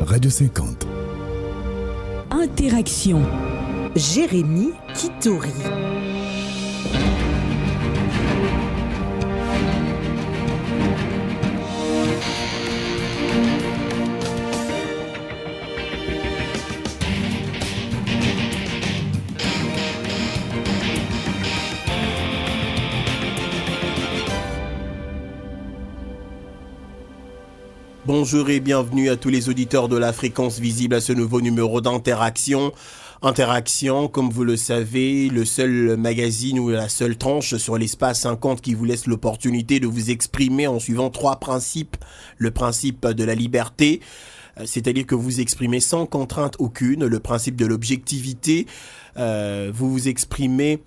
Radio 50. Interaction. Jérémy Kitori. Bonjour et bienvenue à tous les auditeurs de la fréquence visible à ce nouveau numéro d'Interaction. Interaction, comme vous le savez, le seul magazine ou la seule tranche sur l'espace 50 qui vous laisse l'opportunité de vous exprimer en suivant trois principes. Le principe de la liberté, c'est-à-dire que vous exprimez sans contrainte aucune. Le principe de l'objectivité, vous vous exprimez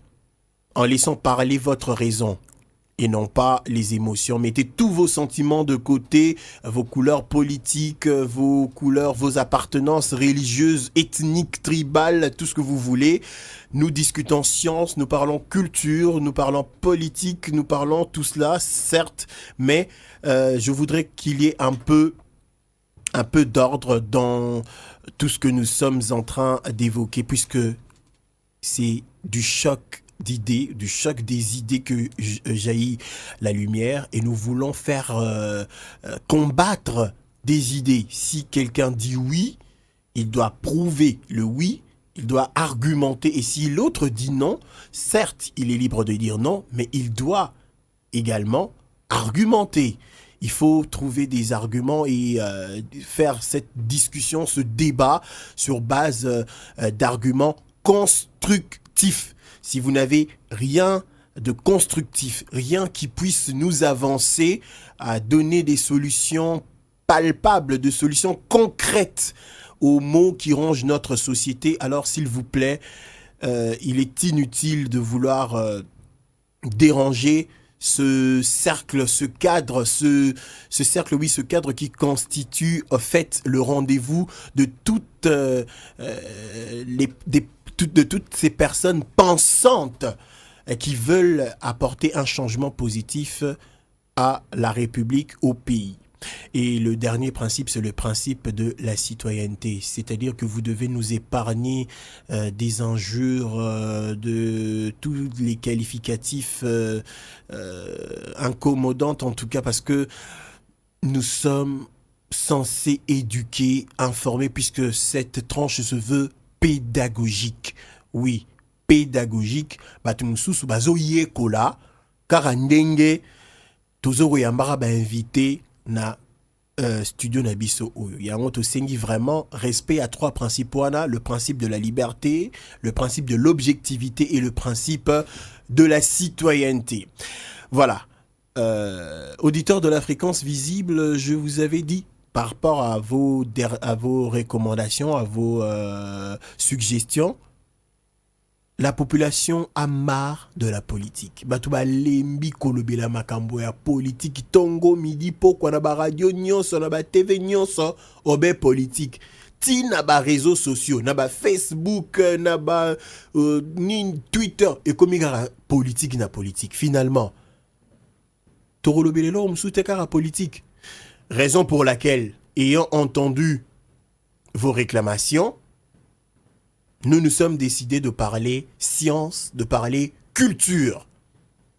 en laissant parler votre raison et non pas les émotions. Mettez tous vos sentiments de côté, vos couleurs politiques, vos couleurs, vos appartenances religieuses, ethniques, tribales, tout ce que vous voulez. Nous discutons science, nous parlons culture, nous parlons politique, nous parlons tout cela, certes, mais je voudrais qu'il y ait un peu d'ordre dans tout ce que nous sommes en train d'évoquer, puisque c'est du choc d'idées, du choc des idées que jaillit la lumière, et nous voulons faire combattre des idées. Si quelqu'un dit oui, il doit prouver le oui, il doit argumenter, et si l'autre dit non, certes, il est libre de dire non, mais il doit également argumenter. Il faut trouver des arguments et faire cette discussion, ce débat sur base d'arguments constructifs. Si vous n'avez rien de constructif, rien qui puisse nous avancer à donner des solutions palpables, des solutions concrètes aux maux qui rongent notre société, alors s'il vous plaît, il est inutile de vouloir déranger ce cercle, ce cadre, ce cercle, oui, ce cadre qui constitue en fait le rendez-vous de toutes de toutes ces personnes pensantes qui veulent apporter un changement positif à la République, au pays. Et le dernier principe, c'est le principe de la citoyenneté. C'est-à-dire que vous devez nous épargner des injures, de tous les qualificatifs incommodants, en tout cas, parce que nous sommes censés éduquer, informer, puisque cette tranche se veut pédagogique. Oui, pédagogique. Batumususu bazo yekola karandenge tozo yambara ba invité na studio na biso oyo. Yango to sengi vraiment respect à trois principes wana, le principe de la liberté, le principe de l'objectivité et le principe de la citoyenneté. Voilà. Auditeurs de la fréquence visible, je vous avais dit par rapport à vos recommandations, à vos suggestions, la population a marre de la politique. Batuba lembi kolobela makambo ya politique tongo midi poko na ba radio nyonso na ba TV nyonso obe politique. Ti na ba réseaux sociaux, na ba Facebook, na ba ni Twitter et comme la politique na politique. Finalement, torolobelelo msute kara politique. Raison pour laquelle, ayant entendu vos réclamations, nous nous sommes décidés de parler science, de parler culture.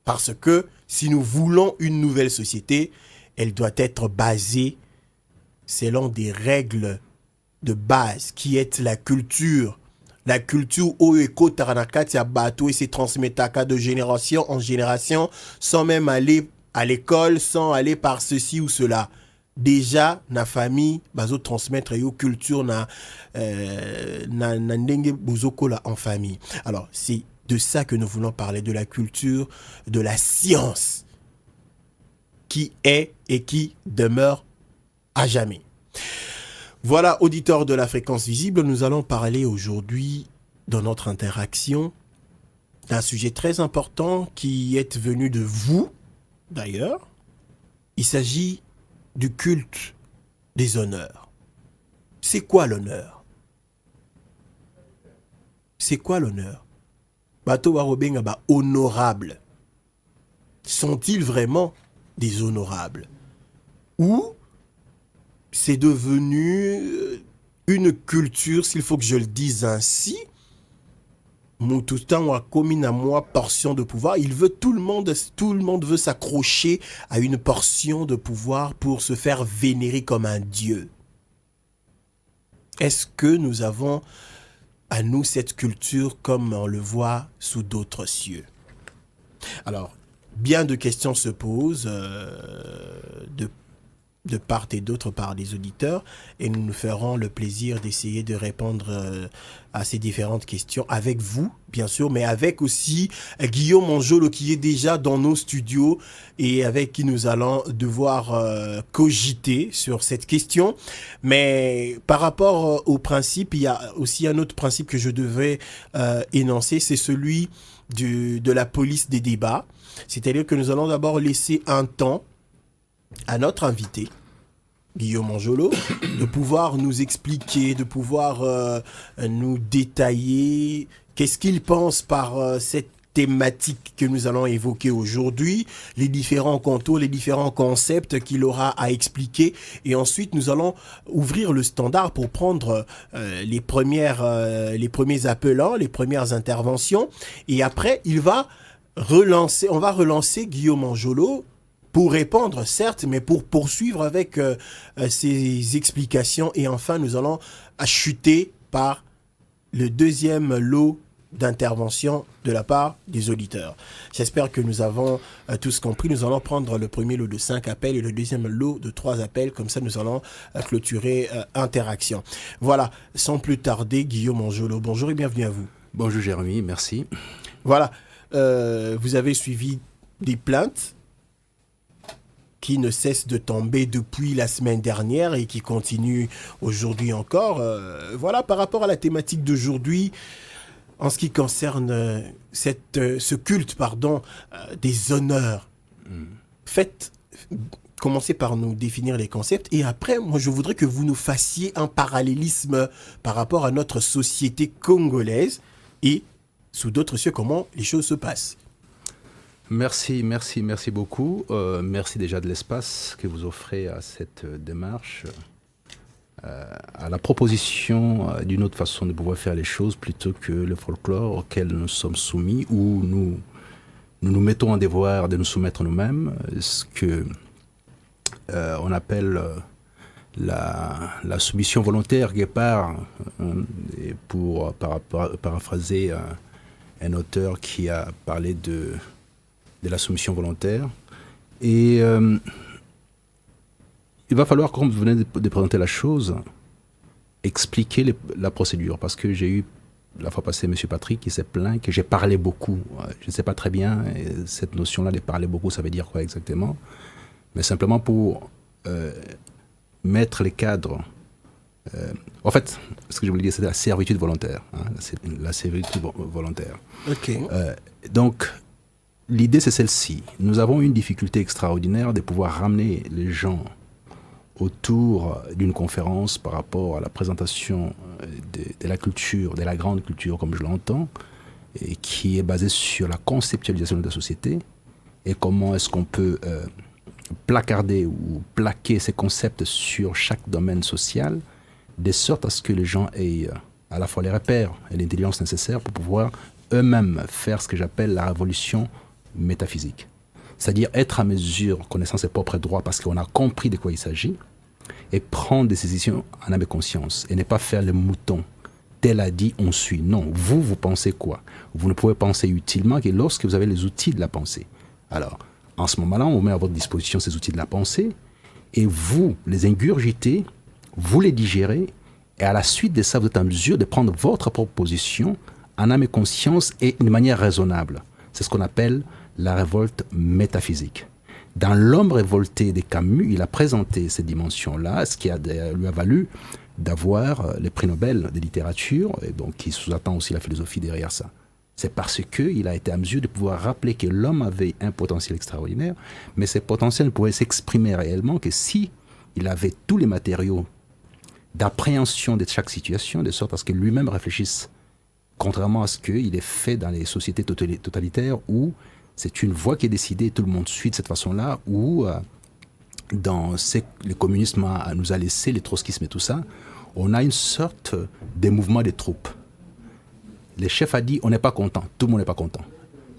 Parce que si nous voulons une nouvelle société, elle doit être basée selon des règles de base qui est la culture. La culture Oeko Taranakati a bateau et se transmet de génération en génération sans même aller à l'école, sans aller par ceci ou cela. Déjà na famille bazo transmettre yo culture na ndenge bozokola en famille. Alors c'est de ça que nous voulons parler, de la culture, de la science qui est et qui demeure à jamais. Voilà, auditeurs de la fréquence visible, nous allons parler aujourd'hui dans notre interaction d'un sujet très important qui est venu de vous d'ailleurs. Il s'agit du culte des honneurs. C'est quoi l'honneur? C'est quoi l'honneur? Bato Warobenga ba honorable. Sont-ils vraiment des honorables? Ou c'est devenu une culture, s'il faut que je le dise ainsi, Moutoutan a commis à moi portion de pouvoir. Tout le monde veut s'accrocher à une portion de pouvoir pour se faire vénérer comme un dieu. Est-ce que nous avons à nous cette culture comme on le voit sous d'autres cieux? Alors, bien de questions se posent de part et d'autre par les auditeurs, et nous nous ferons le plaisir d'essayer de répondre à ces différentes questions avec vous, bien sûr, mais avec aussi Guillaume Monjolo qui est déjà dans nos studios et avec qui nous allons devoir cogiter sur cette question. Mais par rapport au principe, il y a aussi un autre principe que je devais énoncer, c'est celui de la police des débats. C'est-à-dire que nous allons d'abord laisser un temps à notre invité, Guillaume Monjolo, de pouvoir nous expliquer, de pouvoir nous détailler qu'est-ce qu'il pense par cette thématique que nous allons évoquer aujourd'hui, les différents contours, les différents concepts qu'il aura à expliquer. Et ensuite, nous allons ouvrir le standard pour prendre les premiers appelants, les premières interventions. Et après, on va relancer Guillaume Monjolo pour répondre, certes, mais pour poursuivre avec ses explications. Et enfin, nous allons chuter par le deuxième lot d'intervention de la part des auditeurs. J'espère que nous avons tous compris. Nous allons prendre le premier lot de 5 appels et le deuxième lot de 3 appels. Comme ça, nous allons clôturer interaction. Voilà, sans plus tarder, Guillaume Monjolo. Bonjour et bienvenue à vous. Bonjour Jérémy, merci. Voilà, vous avez suivi des plaintes qui ne cesse de tomber depuis la semaine dernière et qui continue aujourd'hui encore. Voilà, par rapport à la thématique d'aujourd'hui, en ce qui concerne ce culte, des honneurs, commencez par nous définir les concepts et après, moi, je voudrais que vous nous fassiez un parallélisme par rapport à notre société congolaise et sous d'autres cieux, comment les choses se passent. Merci beaucoup. Merci déjà de l'espace que vous offrez à cette démarche, à la proposition d'une autre façon de pouvoir faire les choses plutôt que le folklore auquel nous sommes soumis, où nous mettons en devoir de nous soumettre nous-mêmes, ce que on appelle la soumission volontaire, Guépard, et pour paraphraser un auteur qui a parlé de la soumission volontaire. Et il va falloir, comme vous venez de présenter la chose, expliquer la procédure. Parce que j'ai eu, la fois passée, M. Patrick qui s'est plaint que j'ai parlé beaucoup. Je ne sais pas très bien, cette notion-là de parler beaucoup, ça veut dire quoi exactement. Mais simplement pour mettre les cadres. En fait, ce que je voulais dire, c'est la servitude volontaire. La servitude volontaire. Ok. Donc, l'idée, c'est celle-ci. Nous avons une difficulté extraordinaire de pouvoir ramener les gens autour d'une conférence par rapport à la présentation de la culture, de la grande culture, comme je l'entends, et qui est basée sur la conceptualisation de la société et comment est-ce qu'on peut placarder ou plaquer ces concepts sur chaque domaine social, de sorte à ce que les gens aient à la fois les repères et l'intelligence nécessaire pour pouvoir eux-mêmes faire ce que j'appelle la révolution métaphysique. C'est-à-dire être à mesure, connaissant ses propres droits parce qu'on a compris de quoi il s'agit, et prendre des décisions en âme et conscience, et ne pas faire le mouton. Tel a dit, on suit. Non, vous pensez quoi? Vous ne pouvez penser utilement que lorsque vous avez les outils de la pensée. Alors, en ce moment-là, on met à votre disposition ces outils de la pensée, et vous les ingurgitez, vous les digérez, et à la suite de ça, vous êtes en mesure de prendre votre proposition en âme et conscience et d'une manière raisonnable. C'est ce qu'on appelle la révolte métaphysique. Dans L'homme révolté de Camus, il a présenté ces dimensions-là, ce qui lui a valu d'avoir le prix Nobel de littérature, et donc qui sous-attend aussi la philosophie derrière ça. C'est parce qu'il a été à mesure de pouvoir rappeler que l'homme avait un potentiel extraordinaire, mais ce potentiel ne pouvait s'exprimer réellement que si il avait tous les matériaux d'appréhension de chaque situation, de sorte à ce que lui-même réfléchisse. Contrairement à ce qu'il est fait dans les sociétés totalitaires où c'est une voie qui est décidée et tout le monde suit de cette façon-là, où le communisme nous a laissé, les trotskismes et tout ça, on a une sorte de mouvement des troupes. Le chef a dit on n'est pas content, tout le monde n'est pas content.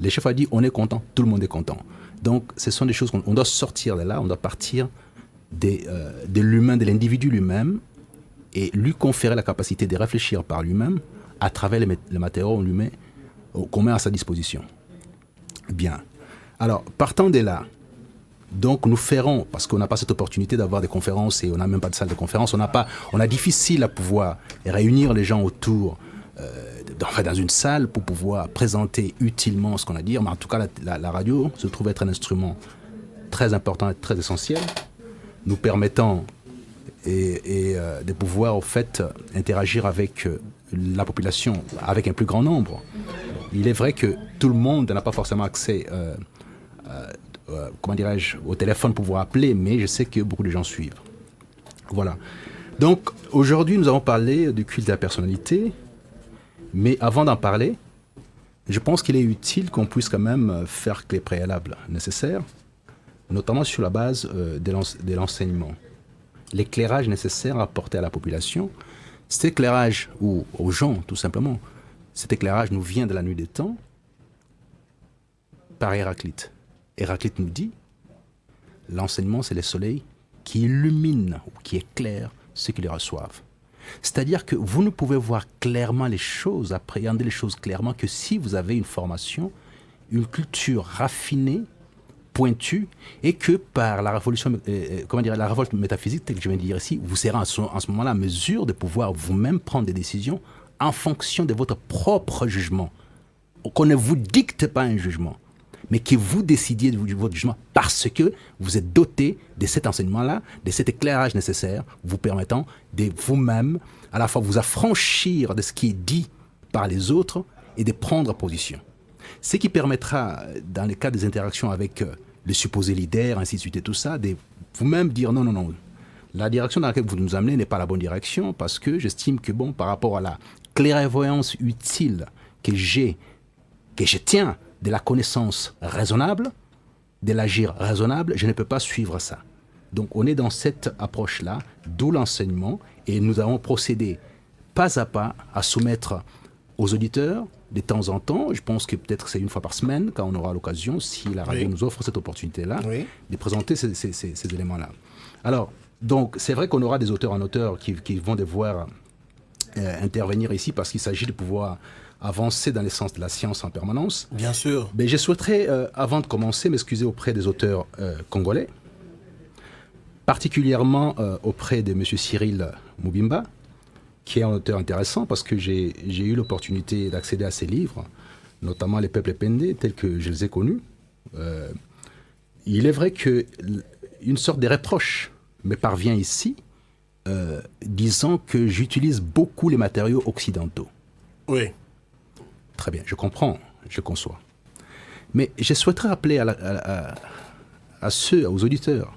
Le chef a dit on est content, tout le monde est content. Donc ce sont des choses qu'on doit sortir de là, on doit partir de l'humain, de l'individu lui-même et lui conférer la capacité de réfléchir par lui-même à travers les matériaux qu'on met à sa disposition. Bien. Alors, partant de là, donc nous ferons, parce qu'on n'a pas cette opportunité d'avoir des conférences et on n'a même pas de salle de conférence, on a difficile à pouvoir réunir les gens autour dans une salle pour pouvoir présenter utilement ce qu'on a à dire, mais en tout cas la radio se trouve être un instrument très important et très essentiel, nous permettant de pouvoir au fait interagir avec la population, avec un plus grand nombre. Il est vrai que tout le monde n'a pas forcément accès au téléphone pour pouvoir appeler, mais je sais que beaucoup de gens suivent. Voilà. Donc aujourd'hui nous avons parlé du culte de la personnalité, mais avant d'en parler, je pense qu'il est utile qu'on puisse quand même faire les préalables nécessaires, notamment sur la base de l'enseignement. L'éclairage nécessaire à apporter à la population, cet éclairage, ou aux gens tout simplement, cet éclairage nous vient de la nuit des temps par Héraclite. Héraclite nous dit, l'enseignement c'est le soleil qui illumine ou qui éclaire ceux qui le reçoivent. C'est-à-dire que vous ne pouvez voir clairement les choses, appréhender les choses clairement que si vous avez une formation, une culture raffinée, pointue, et que par la révolte métaphysique, telle que je viens de dire ici, vous serez en ce moment-là en mesure de pouvoir vous-même prendre des décisions en fonction de votre propre jugement. Qu'on ne vous dicte pas un jugement, mais que vous décidiez de votre jugement parce que vous êtes doté de cet enseignement-là, de cet éclairage nécessaire, vous permettant de vous-même à la fois vous affranchir de ce qui est dit par les autres et de prendre position. Ce qui permettra, dans le cas des interactions avec les supposés leaders, ainsi de suite et tout ça, de vous-même dire non, la direction dans laquelle vous nous amenez n'est pas la bonne direction parce que j'estime que par rapport à la clairvoyance utile que je tiens de la connaissance raisonnable, de l'agir raisonnable, je ne peux pas suivre ça. Donc on est dans cette approche-là, d'où l'enseignement, et nous allons procéder pas à pas à soumettre aux auditeurs de temps en temps, je pense que peut-être c'est une fois par semaine, quand on aura l'occasion, si la radio nous offre cette opportunité-là, de présenter ces éléments-là. Alors, donc c'est vrai qu'on aura des auteurs en auteur qui vont devoir intervenir ici parce qu'il s'agit de pouvoir avancer dans l'essence de la science en permanence. Bien sûr. Mais je souhaiterais, avant de commencer, m'excuser auprès des auteurs congolais, particulièrement auprès de M. Cyril Moubimba, qui est un auteur intéressant parce que j'ai eu l'opportunité d'accéder à ses livres, notamment Les Peuples Pendés, tels que je les ai connus. Il est vrai qu'une sorte de reproche me parvient ici, disant que j'utilise beaucoup les matériaux occidentaux. Oui. Très bien, je comprends, je conçois. Mais je souhaiterais rappeler aux auditeurs,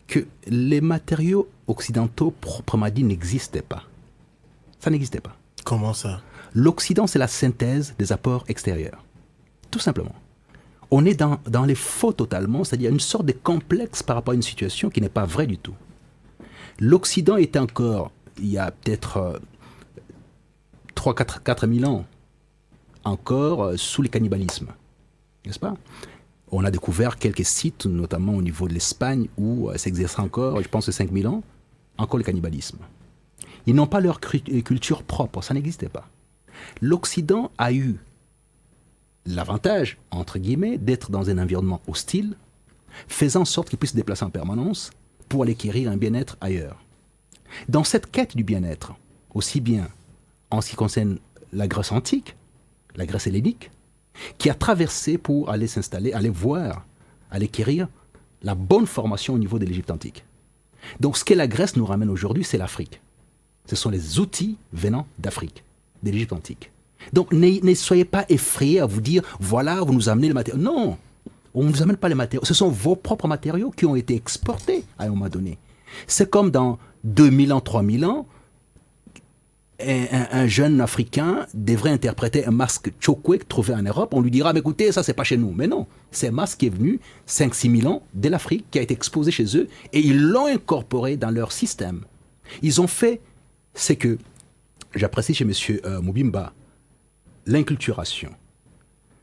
que les matériaux occidentaux proprement dit n'existaient pas. Ça n'existait pas. Comment ça? L'Occident, c'est la synthèse des apports extérieurs. Tout simplement. On est dans les faux totalement, c'est-à-dire une sorte de complexe par rapport à une situation qui n'est pas vraie du tout. L'Occident était encore, il y a peut-être 4 000 ans, encore sous le cannibalisme. N'est-ce pas? On a découvert quelques sites, notamment au niveau de l'Espagne, où s'exerce encore, je pense, 5 000 ans, encore le cannibalisme. Ils n'ont pas leur culture propre, ça n'existait pas. L'Occident a eu l'avantage, entre guillemets, d'être dans un environnement hostile, faisant en sorte qu'il puisse se déplacer en permanence pour aller acquérir un bien-être ailleurs. Dans cette quête du bien-être, aussi bien en ce qui concerne la Grèce antique, la Grèce hellénique, qui a traversé pour aller s'installer, aller voir, aller acquérir la bonne formation au niveau de l'Égypte antique. Donc ce que la Grèce nous ramène aujourd'hui, c'est l'Afrique. Ce sont les outils venant d'Afrique, de l'Égypte antique. Donc ne soyez pas effrayés à vous dire, voilà, vous nous amenez les matériaux. Non, on ne vous amène pas les matériaux. Ce sont vos propres matériaux qui ont été exportés à un moment donné. C'est comme dans 2000 ans, 3000 ans, un jeune Africain devrait interpréter un masque Chokwe trouvé en Europe. On lui dira, mais écoutez, ça, c'est pas chez nous. Mais non, c'est un masque qui est venu 5-6 000 ans de l'Afrique, qui a été exposé chez eux, et ils l'ont incorporé dans leur système. Ils ont fait c'est que j'apprécie chez M. Mobimba l'inculturation.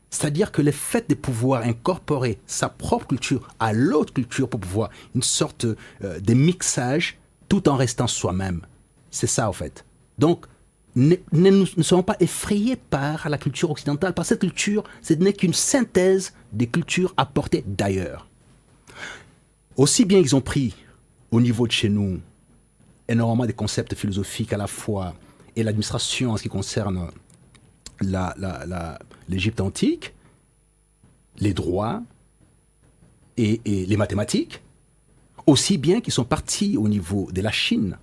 C'est-à-dire que le fait de pouvoir incorporer sa propre culture à l'autre culture pour pouvoir une sorte de mixage tout en restant soi-même. C'est ça, en fait. Donc, ne soyons pas effrayés par la culture occidentale, par cette culture, ce n'est qu'une synthèse des cultures apportées d'ailleurs. Aussi bien ils ont pris, au niveau de chez nous, énormément de concepts philosophiques à la fois, et l'administration en ce qui concerne l'Égypte antique, les droits et les mathématiques, aussi bien qu'ils sont partis au niveau de la Chine,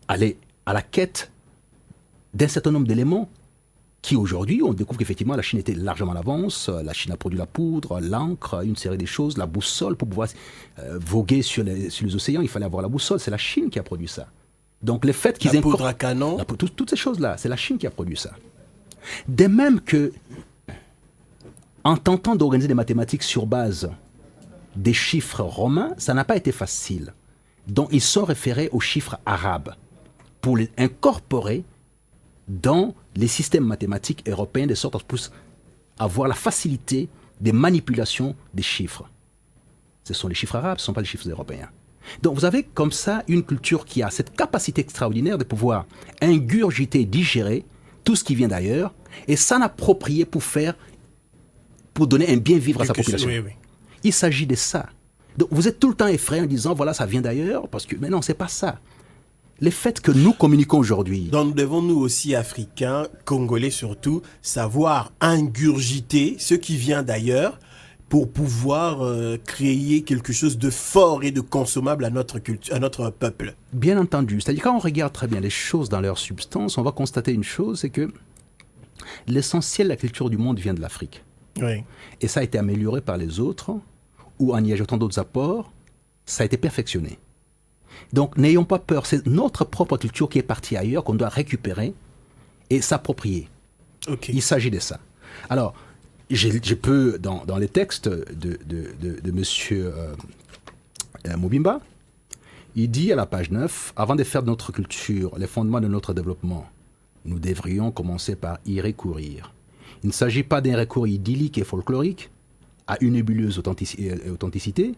aller à la quête d'un certain nombre d'éléments qui aujourd'hui, on découvre qu'effectivement la Chine était largement à l'avance, la Chine a produit la poudre, l'encre, une série de choses, la boussole pour pouvoir voguer sur les océans, il fallait avoir la boussole, c'est la Chine qui a produit ça. Donc le fait qu'ils la poudre à canon, toutes ces choses-là, c'est la Chine qui a produit ça. De même que, en tentant d'organiser des mathématiques sur base des chiffres romains, ça n'a pas été facile. Donc ils sont référés aux chiffres arabes pour les incorporer dans les systèmes mathématiques européens, de sorte à pouvoir avoir la facilité des manipulations des chiffres. Ce sont les chiffres arabes, ce ne sont pas les chiffres européens. Donc vous avez comme ça une culture qui a cette capacité extraordinaire de pouvoir ingurgiter, digérer tout ce qui vient d'ailleurs et s'en approprier pour donner un bien vivre à sa population. Oui. Il s'agit de ça. Donc vous êtes tout le temps effrayé en disant voilà, ça vient d'ailleurs, parce que mais non, c'est pas ça. Le fait que nous communiquons aujourd'hui. Donc nous devons, nous aussi, Africains, Congolais surtout, savoir ingurgiter ce qui vient d'ailleurs pour pouvoir créer quelque chose de fort et de consommable à notre culture, à notre peuple. Bien entendu. C'est-à-dire quand on regarde très bien les choses dans leur substance, on va constater une chose, c'est que l'essentiel de la culture du monde vient de l'Afrique. Oui. Et ça a été amélioré par les autres, ou en y ajoutant d'autres apports, ça a été perfectionné. Donc n'ayons pas peur, c'est notre propre culture qui est partie ailleurs, qu'on doit récupérer et s'approprier. Okay. Il s'agit de ça. Alors, je peux, dans les textes de M. Mobimba, il dit à la page 9, avant de faire de notre culture les fondements de notre développement, nous devrions commencer par y recourir. Il ne s'agit pas d'un recours idyllique et folklorique à une nébuleuse authenticité,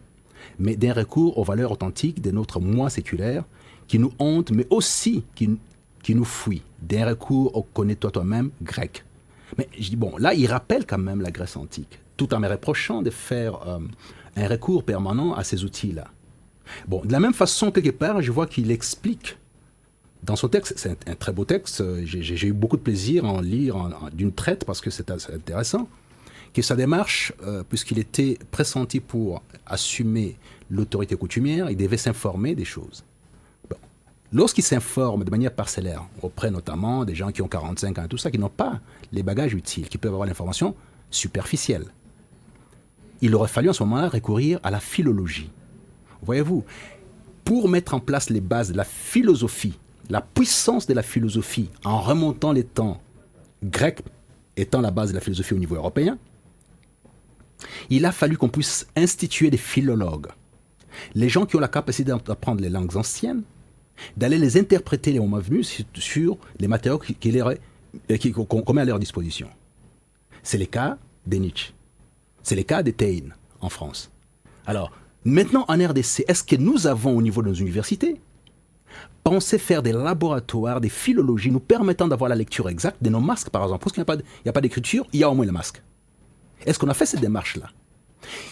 mais d'un recours aux valeurs authentiques de notre moi séculaire qui nous hante, mais aussi qui nous fuit. D'un recours au connais-toi toi-même grec. Mais je dis, bon, là, il rappelle quand même la Grèce antique, tout en me reprochant de faire un recours permanent à ces outils-là. Bon, de la même façon, quelque part, je vois qu'il explique dans son texte, c'est un très beau texte, j'ai eu beaucoup de plaisir à en lire d'une traite parce que c'est intéressant, que sa démarche, puisqu'il était pressenti pour assumer l'autorité coutumière, il devait s'informer des choses. Bon. Lorsqu'il s'informe de manière parcellaire, auprès notamment des gens qui ont 45 ans et tout ça, qui n'ont pas les bagages utiles, qui peuvent avoir l'information superficielle, il aurait fallu à ce moment-là recourir à la philologie. Voyez-vous, pour mettre en place les bases de la philosophie, la puissance de la philosophie en remontant les temps grecs étant la base de la philosophie au niveau européen, il a fallu qu'on puisse instituer des philologues, les gens qui ont la capacité d'apprendre les langues anciennes, d'aller les interpréter les moments venus sur les matériaux qu'on met à leur disposition. C'est le cas de Nietzsche, c'est le cas de Taine en France. Alors, maintenant en RDC, est-ce que nous avons au niveau de nos universités pensé faire des laboratoires, des philologies nous permettant d'avoir la lecture exacte de nos masques, par exemple? Parce qu'il n'y a pas d'écriture, il y a au moins le masque. Est-ce qu'on a fait cette démarche-là?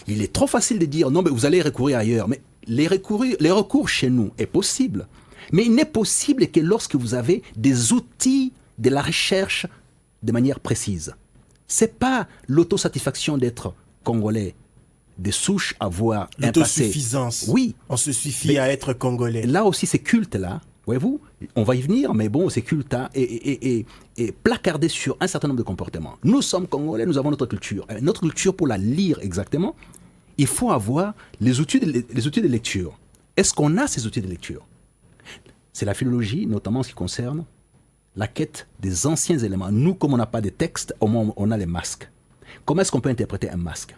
Il est trop facile de dire non, mais vous allez recourir ailleurs. Mais les recours chez nous est possible. Mais il n'est possible que lorsque vous avez des outils de la recherche de manière précise. Ce n'est pas l'autosatisfaction d'être congolais, des souches, avoir un passé. L'autosuffisance. Oui. On se suffit à être congolais. Là aussi, ces cultes-là, voyez-vous, on va y venir, mais bon, ces cultes-là est placardé sur un certain nombre de comportements. Nous sommes congolais, nous avons notre culture. Notre culture, pour la lire exactement, il faut avoir les outils de lecture. Est-ce qu'on a ces outils de lecture? C'est la philologie, notamment en ce qui concerne la quête des anciens éléments. Nous, comme on n'a pas de textes, au moins on a les masques. Comment est-ce qu'on peut interpréter un masque?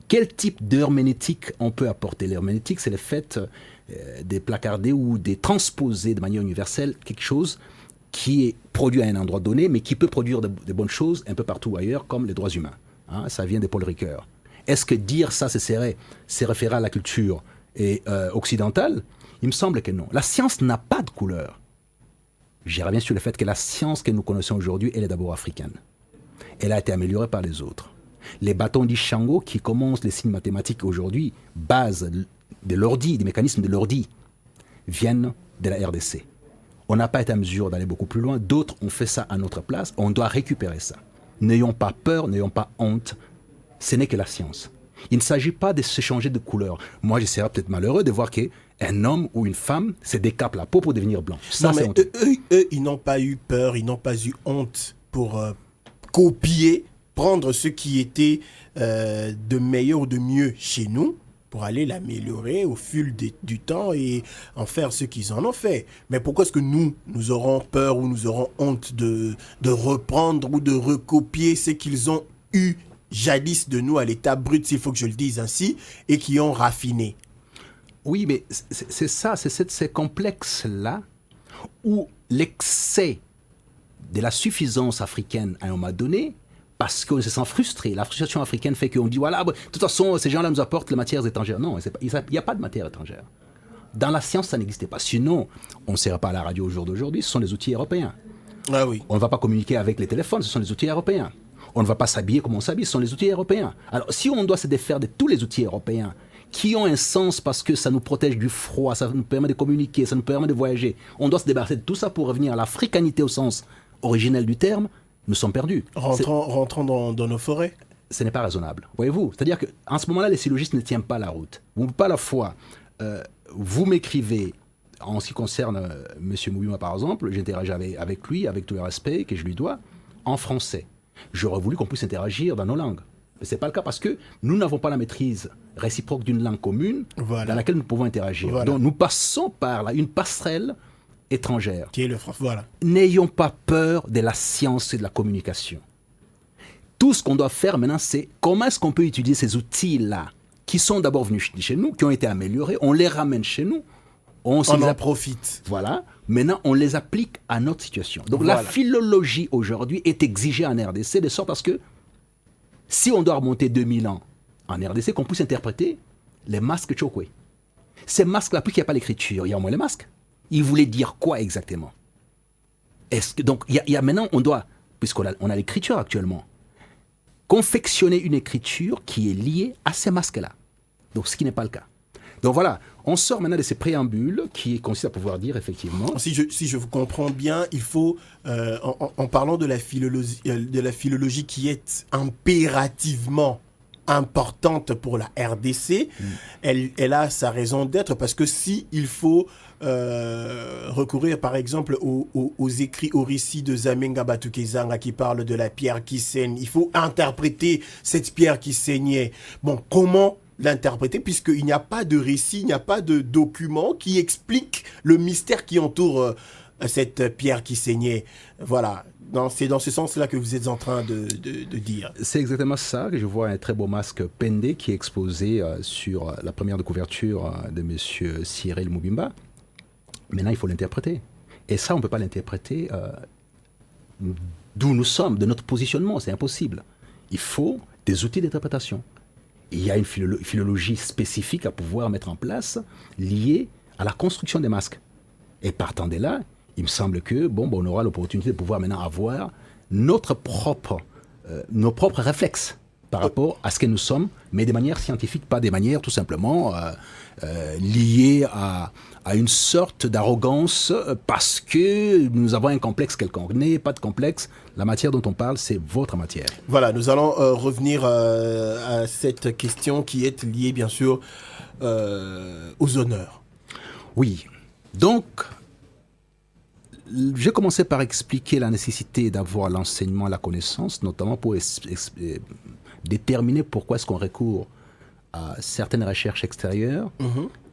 Quel type d'herméneutique on peut apporter? L'herméneutique, c'est le fait placarder ou de transposer de manière universelle quelque chose qui est produit à un endroit donné, mais qui peut produire de bonnes choses un peu partout ailleurs, comme les droits humains. Hein, ça vient de Paul Ricoeur. Est-ce que dire ça, c'est référer à la culture occidentale? Il me semble que non. La science n'a pas de couleur. J'y reviens sur le fait que la science que nous connaissons aujourd'hui, elle est d'abord africaine. Elle a été améliorée par les autres. Les bâtons d'Ishango qui commencent les signes mathématiques aujourd'hui, base de l'ordi, des mécanismes de l'ordi, viennent de la RDC. On n'a pas été à mesure d'aller beaucoup plus loin. D'autres ont fait ça à notre place. On doit récupérer ça. N'ayons pas peur, n'ayons pas honte. Ce n'est que la science. Il ne s'agit pas de se changer de couleur. Moi, je serais peut-être malheureux de voir qu'un homme ou une femme se décape la peau pour devenir blanc. Ça, non, mais eux, ils n'ont pas eu peur, ils n'ont pas eu honte pour copier, prendre ce qui était de meilleur ou de mieux chez nous, pour aller l'améliorer au fil du temps et en faire ce qu'ils en ont fait. Mais pourquoi est-ce que nous aurons peur ou nous aurons honte de reprendre ou de recopier ce qu'ils ont eu jadis de nous à l'état brut, s'il faut que je le dise ainsi, et qui ont raffiné? Oui, mais c'est ça, c'est ces complexes-là où l'excès de la suffisance africaine à un moment donné, parce qu'on se sent frustré. La frustration africaine fait qu'on dit, voilà, de toute façon, ces gens-là nous apportent les matières étrangères. Non, il n'y a pas de matière étrangère. Dans la science, ça n'existait pas. Sinon, on ne serait pas à la radio au jour d'aujourd'hui, ce sont les outils européens. Ah oui. On ne va pas communiquer avec les téléphones, ce sont les outils européens. On ne va pas s'habiller comme on s'habille, ce sont les outils européens. Alors, si on doit se défaire de tous les outils européens, qui ont un sens parce que ça nous protège du froid, ça nous permet de communiquer, ça nous permet de voyager, on doit se débarrasser de tout ça pour revenir à l'africanité au sens originel du terme, nous sommes perdus. Rentrons dans nos forêts. Ce n'est pas raisonnable, voyez-vous. C'est-à-dire qu'en ce moment-là, les syllogistes ne tiennent pas la route. Vous ne pouvez pas à la fois, vous m'écrivez, en ce qui concerne M. Moubima par exemple, j'interagis avec lui, avec tout le respect que je lui dois, en français. J'aurais voulu qu'on puisse interagir dans nos langues. Mais ce n'est pas le cas parce que nous n'avons pas la maîtrise réciproque d'une langue commune dans laquelle nous pouvons interagir. Voilà. Donc nous passons par là, une passerelle étrangère. Qui est le français, voilà. N'ayons pas peur de la science et de la communication. Tout ce qu'on doit faire maintenant, c'est comment est-ce qu'on peut utiliser ces outils-là, qui sont d'abord venus chez nous, qui ont été améliorés, on les ramène chez nous, on en profite. Voilà. Maintenant, on les applique à notre situation. Donc la philologie aujourd'hui est exigée en RDC de sorte à ce que si on doit remonter 2000 ans en RDC, qu'on puisse interpréter les masques Chokwe. Ces masques-là, puisqu'il n'y a pas l'écriture, il y a au moins les masques. Ils voulaient dire quoi exactement? Donc, il y a maintenant, on doit, puisqu'on a l'écriture actuellement, confectionner une écriture qui est liée à ces masques-là. Donc, ce qui n'est pas le cas. Donc voilà, on sort maintenant de ces préambules qui consistent à pouvoir dire effectivement... Si je vous comprends bien, il faut, en parlant de la philologie qui est impérativement importante pour la RDC, elle a sa raison d'être parce que si il faut recourir par exemple aux écrits, aux récits de Zamenga Batukezanga qui parle de la pierre qui saigne, il faut interpréter cette pierre qui saignait. Bon, comment l'interpréter puisqu'il n'y a pas de récit, il n'y a pas de document qui explique le mystère qui entoure cette pierre qui saignait. Voilà, c'est dans ce sens-là que vous êtes en train de dire. C'est exactement ça que je vois un très beau masque Pendé qui est exposé sur la première de couverture de M. Cyril Moubimba. Maintenant, il faut l'interpréter. Et ça, on ne peut pas l'interpréter d'où nous sommes, de notre positionnement, c'est impossible. Il faut des outils d'interprétation. Il y a une philologie spécifique à pouvoir mettre en place liée à la construction des masques. Et partant de là, il me semble que on aura l'opportunité de pouvoir maintenant avoir nos propres réflexes par rapport à ce que nous sommes, mais de manière scientifique, pas de manière tout simplement liée à une sorte d'arrogance parce que nous avons un complexe quelconque. N'ayez pas de complexe, la matière dont on parle, c'est votre matière. Voilà, nous allons revenir à cette question qui est liée bien sûr aux honneurs. Oui, donc... J'ai commencé par expliquer la nécessité d'avoir l'enseignement, la connaissance, notamment pour déterminer pourquoi est-ce qu'on recourt à certaines recherches extérieures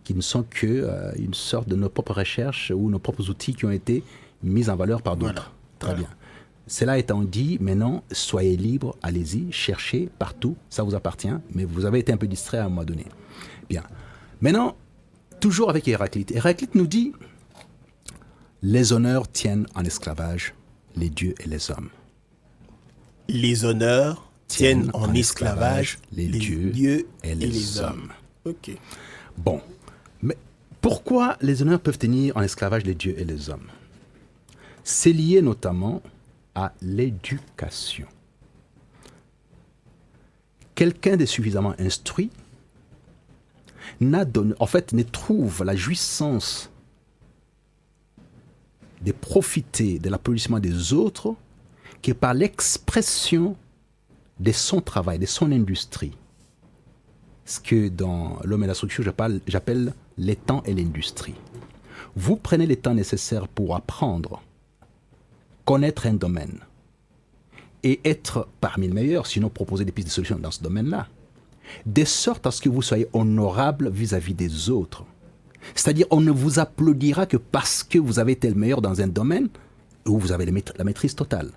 qui ne sont qu'une sorte de nos propres recherches ou nos propres outils qui ont été mis en valeur par d'autres. Très bien. Cela étant dit, maintenant, soyez libres, allez-y, cherchez partout, ça vous appartient, mais vous avez été un peu distrait à un moment donné. Bien. Maintenant, Toujours avec Héraclite. Héraclite nous dit « Les honneurs tiennent en esclavage les dieux et les hommes. Les honneurs tiennent en esclavage les dieux et les hommes. » Ok. Bon, mais pourquoi les honneurs peuvent tenir en esclavage les dieux et les hommes? C'est lié notamment à l'éducation. Quelqu'un de suffisamment instruit ne trouve la jouissance de profiter de l'applaudissement des autres que par l'expression de son travail, de son industrie. Ce que dans L'homme et la structure, j'appelle les temps et l'industrie. Vous prenez les temps nécessaires pour apprendre, connaître un domaine et être parmi les meilleurs, sinon proposer des pistes de solutions dans ce domaine-là, de sorte à ce que vous soyez honorable vis-à-vis des autres. C'est-à-dire, on ne vous applaudira que parce que vous avez été le meilleur dans un domaine où vous avez la maîtrise totale.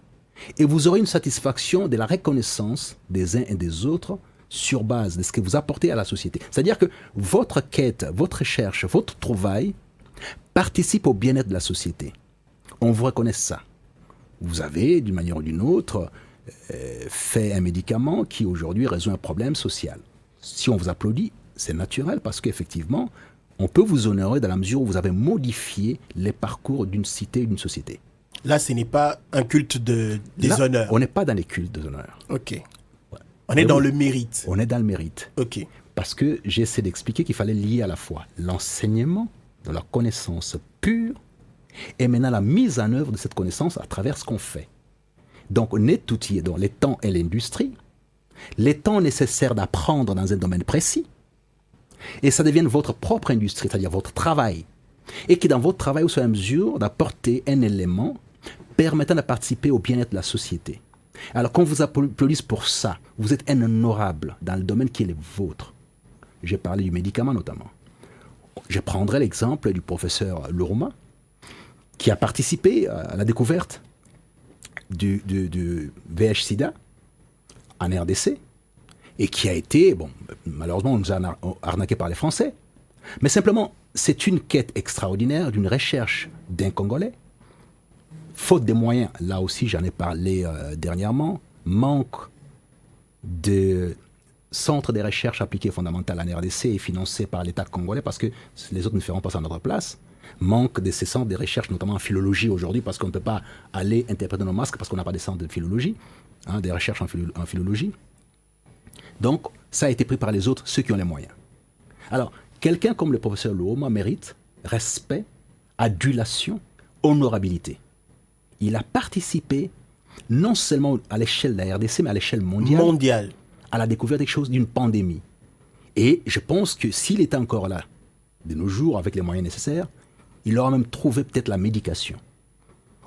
Et vous aurez une satisfaction de la reconnaissance des uns et des autres sur base de ce que vous apportez à la société. C'est-à-dire que votre quête, votre recherche, votre trouvaille participe au bien-être de la société. On vous reconnaît ça. Vous avez, d'une manière ou d'une autre, fait un médicament qui aujourd'hui résout un problème social. Si on vous applaudit, c'est naturel parce qu'effectivement, on peut vous honorer dans la mesure où vous avez modifié les parcours d'une cité, d'une société. Là, ce n'est pas un culte des honneurs. On n'est pas dans les cultes des honneurs. Ok. Ouais. On est dans le mérite. On est dans le mérite. Ok. Parce que j'essaie d'expliquer qu'il fallait lier à la fois l'enseignement de la connaissance pure et maintenant la mise en œuvre de cette connaissance à travers ce qu'on fait. Donc on est outillé dans les temps et l'industrie, les temps nécessaires d'apprendre dans un domaine précis, et ça devienne votre propre industrie, c'est-à-dire votre travail, et que dans votre travail, vous soyez en mesure d'apporter un élément permettant de participer au bien-être de la société. Alors qu'on vous applaudisse pour ça, vous êtes un honorable dans le domaine qui est le vôtre. J'ai parlé du médicament notamment. Je prendrai l'exemple du professeur Lourma, qui a participé à la découverte du VIH-Sida en RDC, et qui a été, bon, malheureusement on nous a arnaqué par les Français, mais simplement c'est une quête extraordinaire d'une recherche d'un Congolais, faute des moyens, là aussi j'en ai parlé dernièrement, manque de centres de recherche appliquées fondamentales en RDC et financés par l'État congolais parce que les autres ne feront pas ça à notre place. Manque de ces centres de recherche, notamment en philologie aujourd'hui, parce qu'on ne peut pas aller interpréter nos masques parce qu'on n'a pas de centres de philologie, des recherches en philologie. Donc, ça a été pris par les autres, ceux qui ont les moyens. Alors, quelqu'un comme le professeur Lourma mérite respect, adulation, honorabilité. Il a participé non seulement à l'échelle de la RDC, mais à l'échelle mondiale. À la découverte quelque chose d'une pandémie. Et je pense que s'il était encore là, de nos jours, avec les moyens nécessaires, il aura même trouvé peut-être la médication.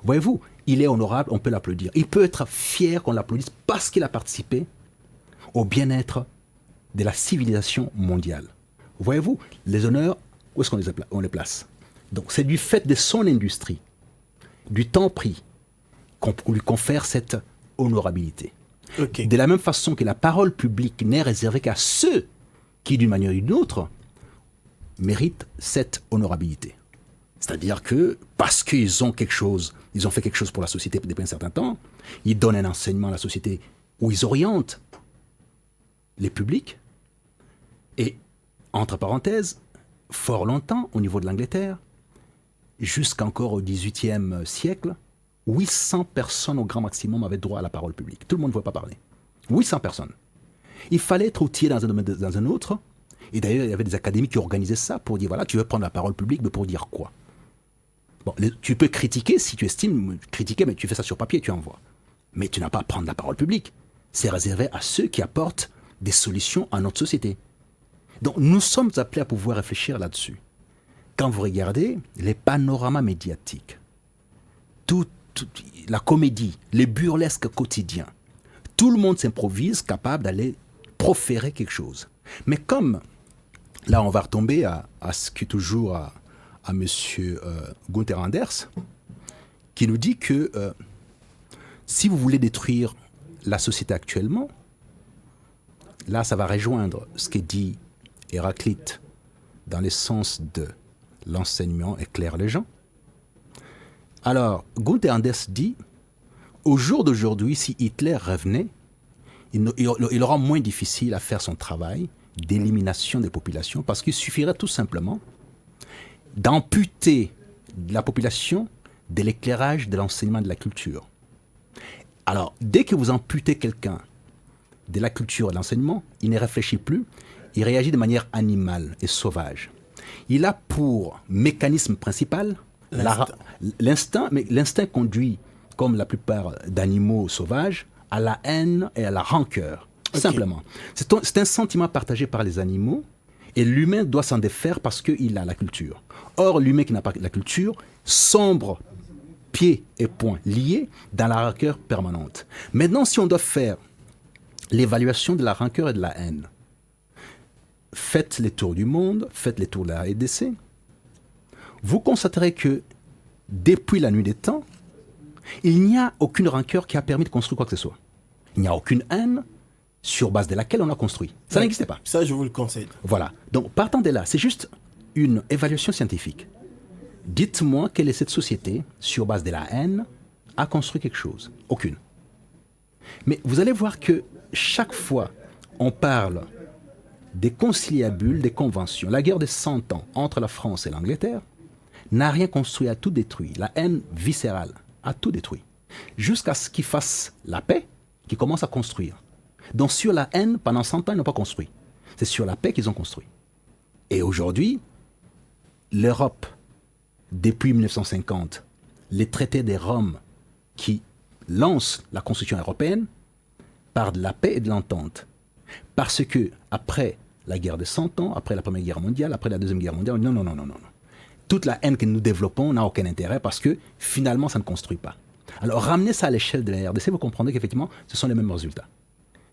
Voyez-vous, il est honorable, on peut l'applaudir. Il peut être fier qu'on l'applaudisse parce qu'il a participé au bien-être de la civilisation mondiale. Voyez-vous, les honneurs, où est-ce qu'on les place? Donc c'est du fait de son industrie, du temps pris, qu'on lui confère cette honorabilité. Okay. De la même façon que la parole publique n'est réservée qu'à ceux qui, d'une manière ou d'une autre, méritent cette honorabilité. C'est-à-dire que, parce qu'ils ont quelque chose, ils ont fait quelque chose pour la société depuis un certain temps, ils donnent un enseignement à la société où ils orientent les publics. Et, entre parenthèses, fort longtemps, au niveau de l'Angleterre, jusqu'encore au XVIIIe siècle, 800 personnes au grand maximum avaient droit à la parole publique. Tout le monde ne pouvait pas parler. 800 personnes. Il fallait être outillé dans un domaine, dans un autre. Et d'ailleurs, il y avait des académies qui organisaient ça pour dire, voilà, tu veux prendre la parole publique, mais pour dire quoi? Bon, tu peux critiquer si tu estimes critiquer, mais tu fais ça sur papier, tu envoies. Mais tu n'as pas à prendre la parole publique. C'est réservé à ceux qui apportent des solutions à notre société. Donc, nous sommes appelés à pouvoir réfléchir là-dessus. Quand vous regardez les panoramas médiatiques, la comédie, les burlesques quotidiens, tout le monde s'improvise capable d'aller proférer quelque chose. Mais comme, là on va retomber à ce que toujours à M. Gunther Anders, qui nous dit que si vous voulez détruire la société actuellement, là ça va rejoindre ce que dit Héraclite dans le sens de l'enseignement éclaire les gens. Alors, Gunther Anders dit, au jour d'aujourd'hui, si Hitler revenait, il aura moins difficile à faire son travail d'élimination des populations parce qu'il suffirait tout simplement d'amputer la population de l'éclairage, de l'enseignement, de la culture. Alors, dès que vous amputez quelqu'un de la culture et de l'enseignement, il ne réfléchit plus, il réagit de manière animale et sauvage. Il a pour mécanisme principal l'instinct, mais l'instinct conduit, comme la plupart d'animaux sauvages, à la haine et à la rancœur. Okay. Simplement. C'est un sentiment partagé par les animaux et l'humain doit s'en défaire parce qu'il a la culture. Or, l'humain qui n'a pas la culture sombre pieds et poings liés dans la rancœur permanente. Maintenant, si on doit faire l'évaluation de la rancœur et de la haine, faites les tours du monde, faites les tours de la RDC, vous constaterez que depuis la nuit des temps, il n'y a aucune rancœur qui a permis de construire quoi que ce soit. Il n'y a aucune haine sur base de laquelle on a construit. Ça n'existait pas. Ça, je vous le conseille. Voilà. Donc, partant de là, c'est juste une évaluation scientifique. Dites-moi quelle est cette société, sur base de la haine, a construit quelque chose. Aucune. Mais vous allez voir que chaque fois on parle des conciliabules, des conventions, la guerre des 100 ans entre la France et l'Angleterre n'a rien construit, a tout détruit. La haine viscérale a tout détruit. Jusqu'à ce qu'ils fassent la paix, qu'ils commencent à construire. Donc sur la haine, pendant 100 ans, ils n'ont pas construit. C'est sur la paix qu'ils ont construit. Et aujourd'hui, l'Europe, depuis 1950, les traités des Roms qui lancent la construction européenne parlent de la paix et de l'entente. Parce que, après la guerre de 100 ans, après la Première Guerre mondiale, après la Deuxième Guerre mondiale, non. Toute la haine que nous développons n'a aucun intérêt parce que, finalement, ça ne construit pas. Alors, ramenez ça à l'échelle de la RDC, vous comprendrez qu'effectivement, ce sont les mêmes résultats.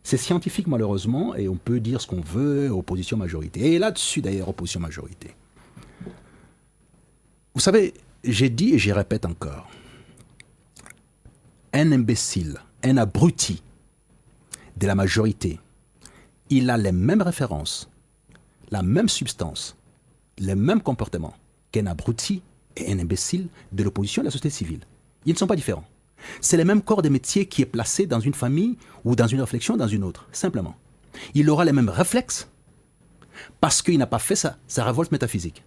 C'est scientifique, malheureusement, et on peut dire ce qu'on veut, opposition-majorité. Et là-dessus, d'ailleurs, opposition-majorité. Vous savez, j'ai dit et j'y répète encore, un imbécile, un abruti de la majorité, il a les mêmes références, la même substance, les mêmes comportements qu'un abruti et un imbécile de l'opposition et de la société civile. Ils ne sont pas différents. C'est le même corps de métier qui est placé dans une famille ou dans une réflexion dans une autre, simplement. Il aura les mêmes réflexes parce qu'il n'a pas fait sa révolte métaphysique.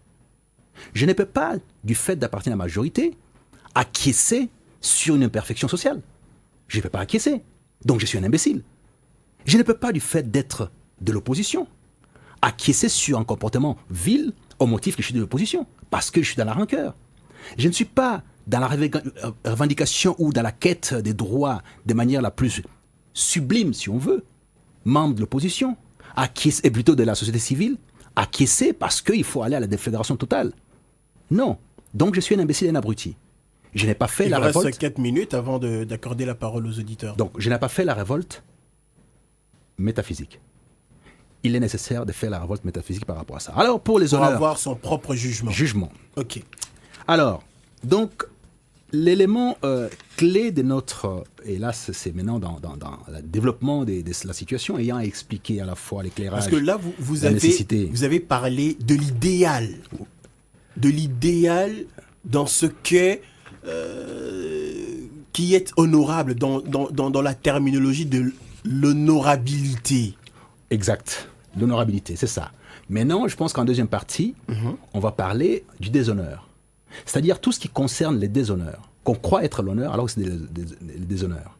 Je ne peux pas, du fait d'appartenir à la majorité, acquiescer sur une imperfection sociale. Je ne peux pas acquiescer. Donc je suis un imbécile. Je ne peux pas, du fait d'être de l'opposition, acquiescer sur un comportement vil au motif que je suis de l'opposition, parce que je suis dans la rancœur. Je ne suis pas dans la revendication ou dans la quête des droits de manière la plus sublime, si on veut, membre de l'opposition, acquiescer, et plutôt de la société civile, acquiescer parce qu'il faut aller à la défédération totale. Non. Donc je suis un imbécile et un abruti. Je n'ai pas fait la révolte. Il reste 4 minutes avant d'accorder la parole aux auditeurs. Donc je n'ai pas fait la révolte métaphysique. Il est nécessaire de faire la révolte métaphysique par rapport à ça. Alors pour les honneurs... Pour avoir son propre jugement. Jugement. Ok. Alors, donc, l'élément clé de notre... Et là, c'est maintenant dans le développement de la situation, ayant expliqué à la fois l'éclairage... Parce que là, vous avez parlé de l'idéal. De l'idéal dans ce qu'est... qui est honorable dans la terminologie de l'honorabilité. Exact. L'honorabilité, c'est ça. Maintenant, je pense qu'en deuxième partie, on va parler du déshonneur. C'est-à-dire tout ce qui concerne les déshonneurs, qu'on croit être l'honneur alors que c'est des déshonneurs.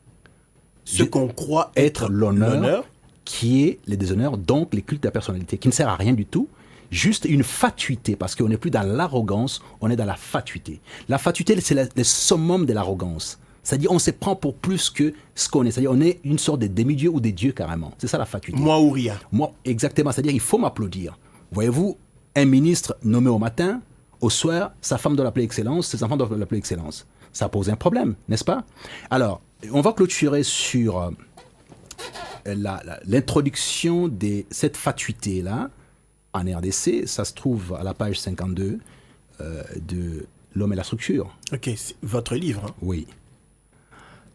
Ce qu'on croit être l'honneur, qui est les déshonneurs, donc les cultes de la personnalité, qui ne sert à rien du tout, juste une fatuité, parce qu'on n'est plus dans l'arrogance, on est dans la fatuité. La fatuité, c'est le summum de l'arrogance. C'est-à-dire on se prend pour plus que ce qu'on est. C'est-à-dire on est une sorte de demi-dieu ou des dieux carrément. C'est ça la fatuité. Moi ou rien. Moi, exactement. C'est-à-dire il faut m'applaudir. Voyez-vous, un ministre nommé au matin, au soir, sa femme doit l'appeler Excellence, ses enfants doivent l'appeler Excellence. Ça pose un problème, n'est-ce pas? Alors, on va clôturer sur l'introduction de cette fatuité-là en RDC. Ça se trouve à la page 52 de L'homme et la structure. Ok, c'est votre livre. Hein? Oui.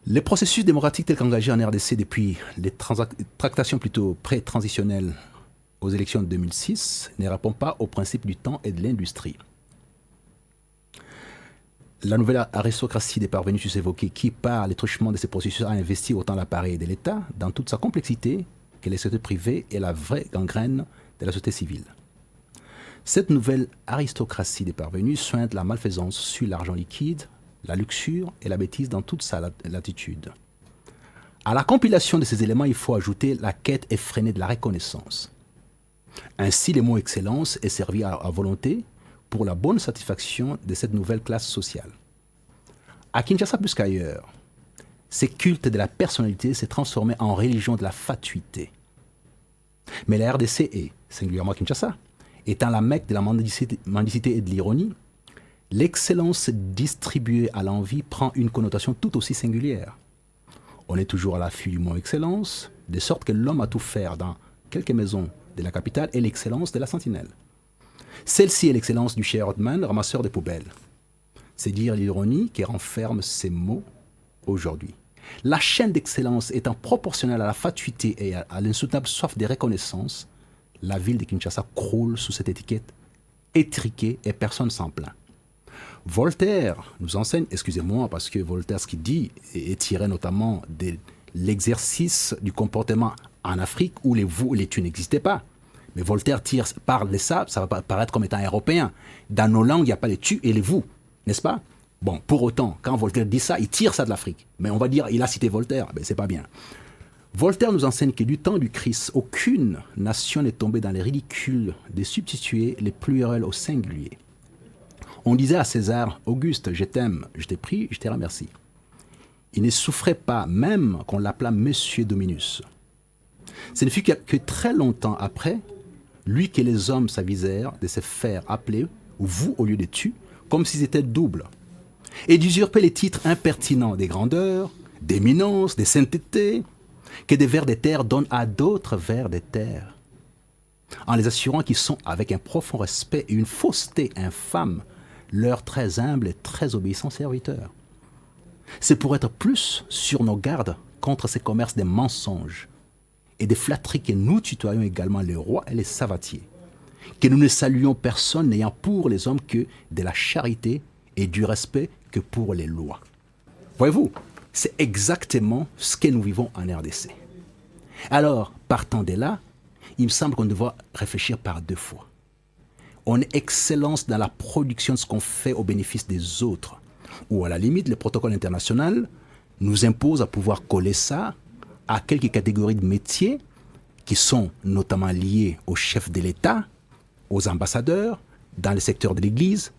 Les processus démocratiques tels qu'engagés en RDC depuis les tractations plutôt pré-transitionnelles aux élections de 2006 ne répond pas au principe du temps et de l'industrie. La nouvelle aristocratie des parvenus sus-évoqués qui, par les truchements de ces processus, a investi autant l'appareil de l'État dans toute sa complexité que les sociétés privées est la vraie gangrène de la société civile. Cette nouvelle aristocratie des parvenus soigne la malfaisance sur l'argent liquide, la luxure et la bêtise dans toute sa latitude. À la compilation de ces éléments, il faut ajouter la quête effrénée de la reconnaissance. Ainsi, le mot excellence est servi à volonté pour la bonne satisfaction de cette nouvelle classe sociale. À Kinshasa plus qu'ailleurs, ce culte de la personnalité s'est transformé en religion de la fatuité. Mais la RDC est, singulièrement Kinshasa, étant la Mecque de la mendicité et de l'ironie, l'excellence distribuée à l'envi prend une connotation tout aussi singulière. On est toujours à l'affût du mot excellence, de sorte que l'homme à tout faire dans quelques maisons de la capitale est l'excellence de la sentinelle. Celle-ci est l'excellence du Sherodman, ramasseur de poubelles. C'est dire l'ironie qui renferme ces mots aujourd'hui. La chaîne d'excellence étant proportionnelle à la fatuité et à l'insoutenable soif de reconnaissance, la ville de Kinshasa croule sous cette étiquette étriquée et personne s'en plaint. Voltaire nous enseigne, excusez-moi, parce que Voltaire, ce qu'il dit est tiré notamment de l'exercice du comportement en Afrique où les vous et les tu n'existaient pas. Mais Voltaire parle de ça, ça va paraître comme étant européen. Dans nos langues, il n'y a pas les tu et les vous, n'est-ce pas? Bon, pour autant, quand Voltaire dit ça, il tire ça de l'Afrique. Mais on va dire, il a cité Voltaire, ben c'est pas bien. Voltaire nous enseigne que du temps du Christ, aucune nation n'est tombée dans les ridicules de substituer les pluriels au singulier. On disait à César, Auguste, je t'aime, je t'ai pris, je te remercie. Il ne souffrait pas même qu'on l'appelât Monsieur Dominus. Ce ne fut que très longtemps après, lui que les hommes s'avisèrent de se faire appeler vous au lieu de tu, comme s'ils étaient doubles, et d'usurper les titres impertinents des grandeurs, d'éminence, de sainteté, que des vers des terres donnent à d'autres vers des terres, en les assurant qu'ils sont, avec un profond respect et une fausseté infâme, leurs très humbles et très obéissants serviteurs. C'est pour être plus sur nos gardes contre ces commerces des mensonges et des flatteries que nous tutoyons également les rois et les savatiers, que nous ne saluons personne n'ayant pour les hommes que de la charité et du respect que pour les lois. Voyez-vous, c'est exactement ce que nous vivons en RDC. Alors, partant de là, il me semble qu'on doit réfléchir par deux fois. On est excellence dans la production de ce qu'on fait au bénéfice des autres, ou à la limite, le protocole international nous impose à pouvoir coller ça à quelques catégories de métiers qui sont notamment liés aux chefs de l'État, aux ambassadeurs, dans le secteur de l'Église,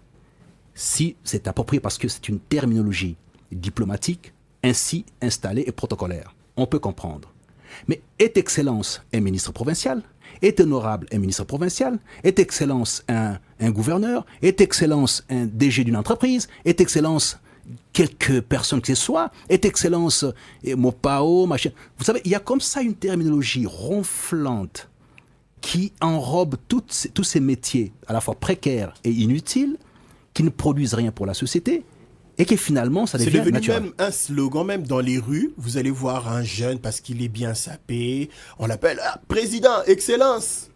si c'est approprié parce que c'est une terminologie diplomatique ainsi installée et protocolaire. On peut comprendre. Mais est Excellence un ministre provincial? Est honorable un ministre provincial? Est Excellence un gouverneur? Est Excellence un DG d'une entreprise? Est Excellence quelques personnes que ce soit? Est Excellence Mopao, machin? Vous savez, il y a comme ça une terminologie ronflante qui enrobe tous ces métiers à la fois précaires et inutiles, qui ne produisent rien pour la société, et que finalement, ça devient naturel. C'est devenu même un slogan, même dans les rues. Vous allez voir un jeune parce qu'il est bien sapé. On l'appelle président, excellence,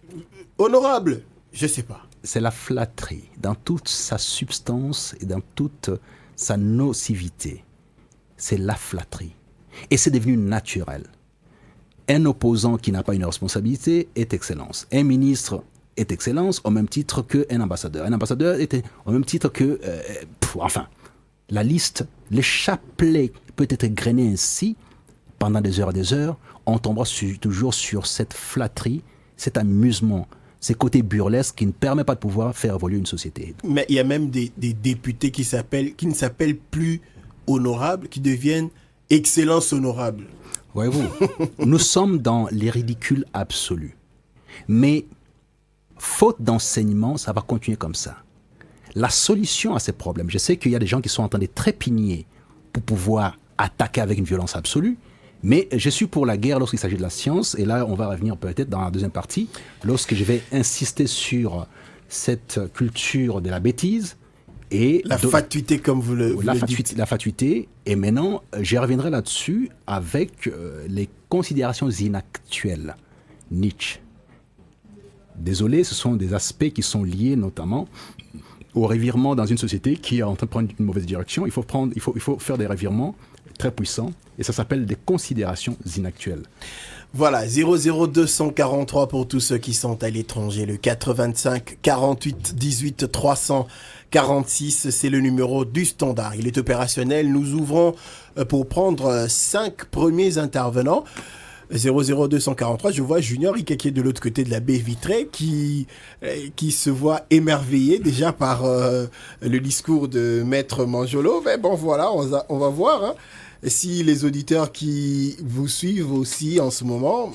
honorable. Je sais pas. C'est la flatterie dans toute sa substance et dans toute sa nocivité. C'est la flatterie. Et c'est devenu naturel. Un opposant qui n'a pas une responsabilité est excellence. Un ministre est excellence au même titre qu'un ambassadeur. Un ambassadeur est au même titre que... enfin... La liste, le chapelet peut être grainé ainsi pendant des heures et des heures. On tombera toujours sur cette flatterie, cet amusement, ces côtés burlesques qui ne permettent pas de pouvoir faire évoluer une société. Mais il y a même des députés qui ne s'appellent plus honorables, qui deviennent excellence honorable. Voyez-vous, nous sommes dans les ridicules absolus. Mais faute d'enseignement, ça va continuer comme ça. La solution à ces problèmes, je sais qu'il y a des gens qui sont en train de trépigner pour pouvoir attaquer avec une violence absolue, mais je suis pour la guerre lorsqu'il s'agit de la science, et là on va revenir peut-être dans la deuxième partie, lorsque je vais insister sur cette culture de la bêtise et... La fatuité comme vous le dites. La fatuité, et maintenant je reviendrai là-dessus avec les considérations inactuelles. Nietzsche. Désolé, ce sont des aspects qui sont liés notamment au revirement dans une société qui est en train de prendre une mauvaise direction. Il faut faire des revirements très puissants et ça s'appelle des considérations inactuelles. Voilà, 00243 pour tous ceux qui sont à l'étranger, le 425 48 18 346, c'est le numéro du standard. Il est opérationnel. Nous ouvrons pour prendre 5 premiers intervenants. 00243, je vois Junior Ika qui est de l'autre côté de la baie vitrée qui se voit émerveillé déjà par le discours de Maître Manjolo. Mais bon, voilà, on va voir hein, si les auditeurs qui vous suivent aussi en ce moment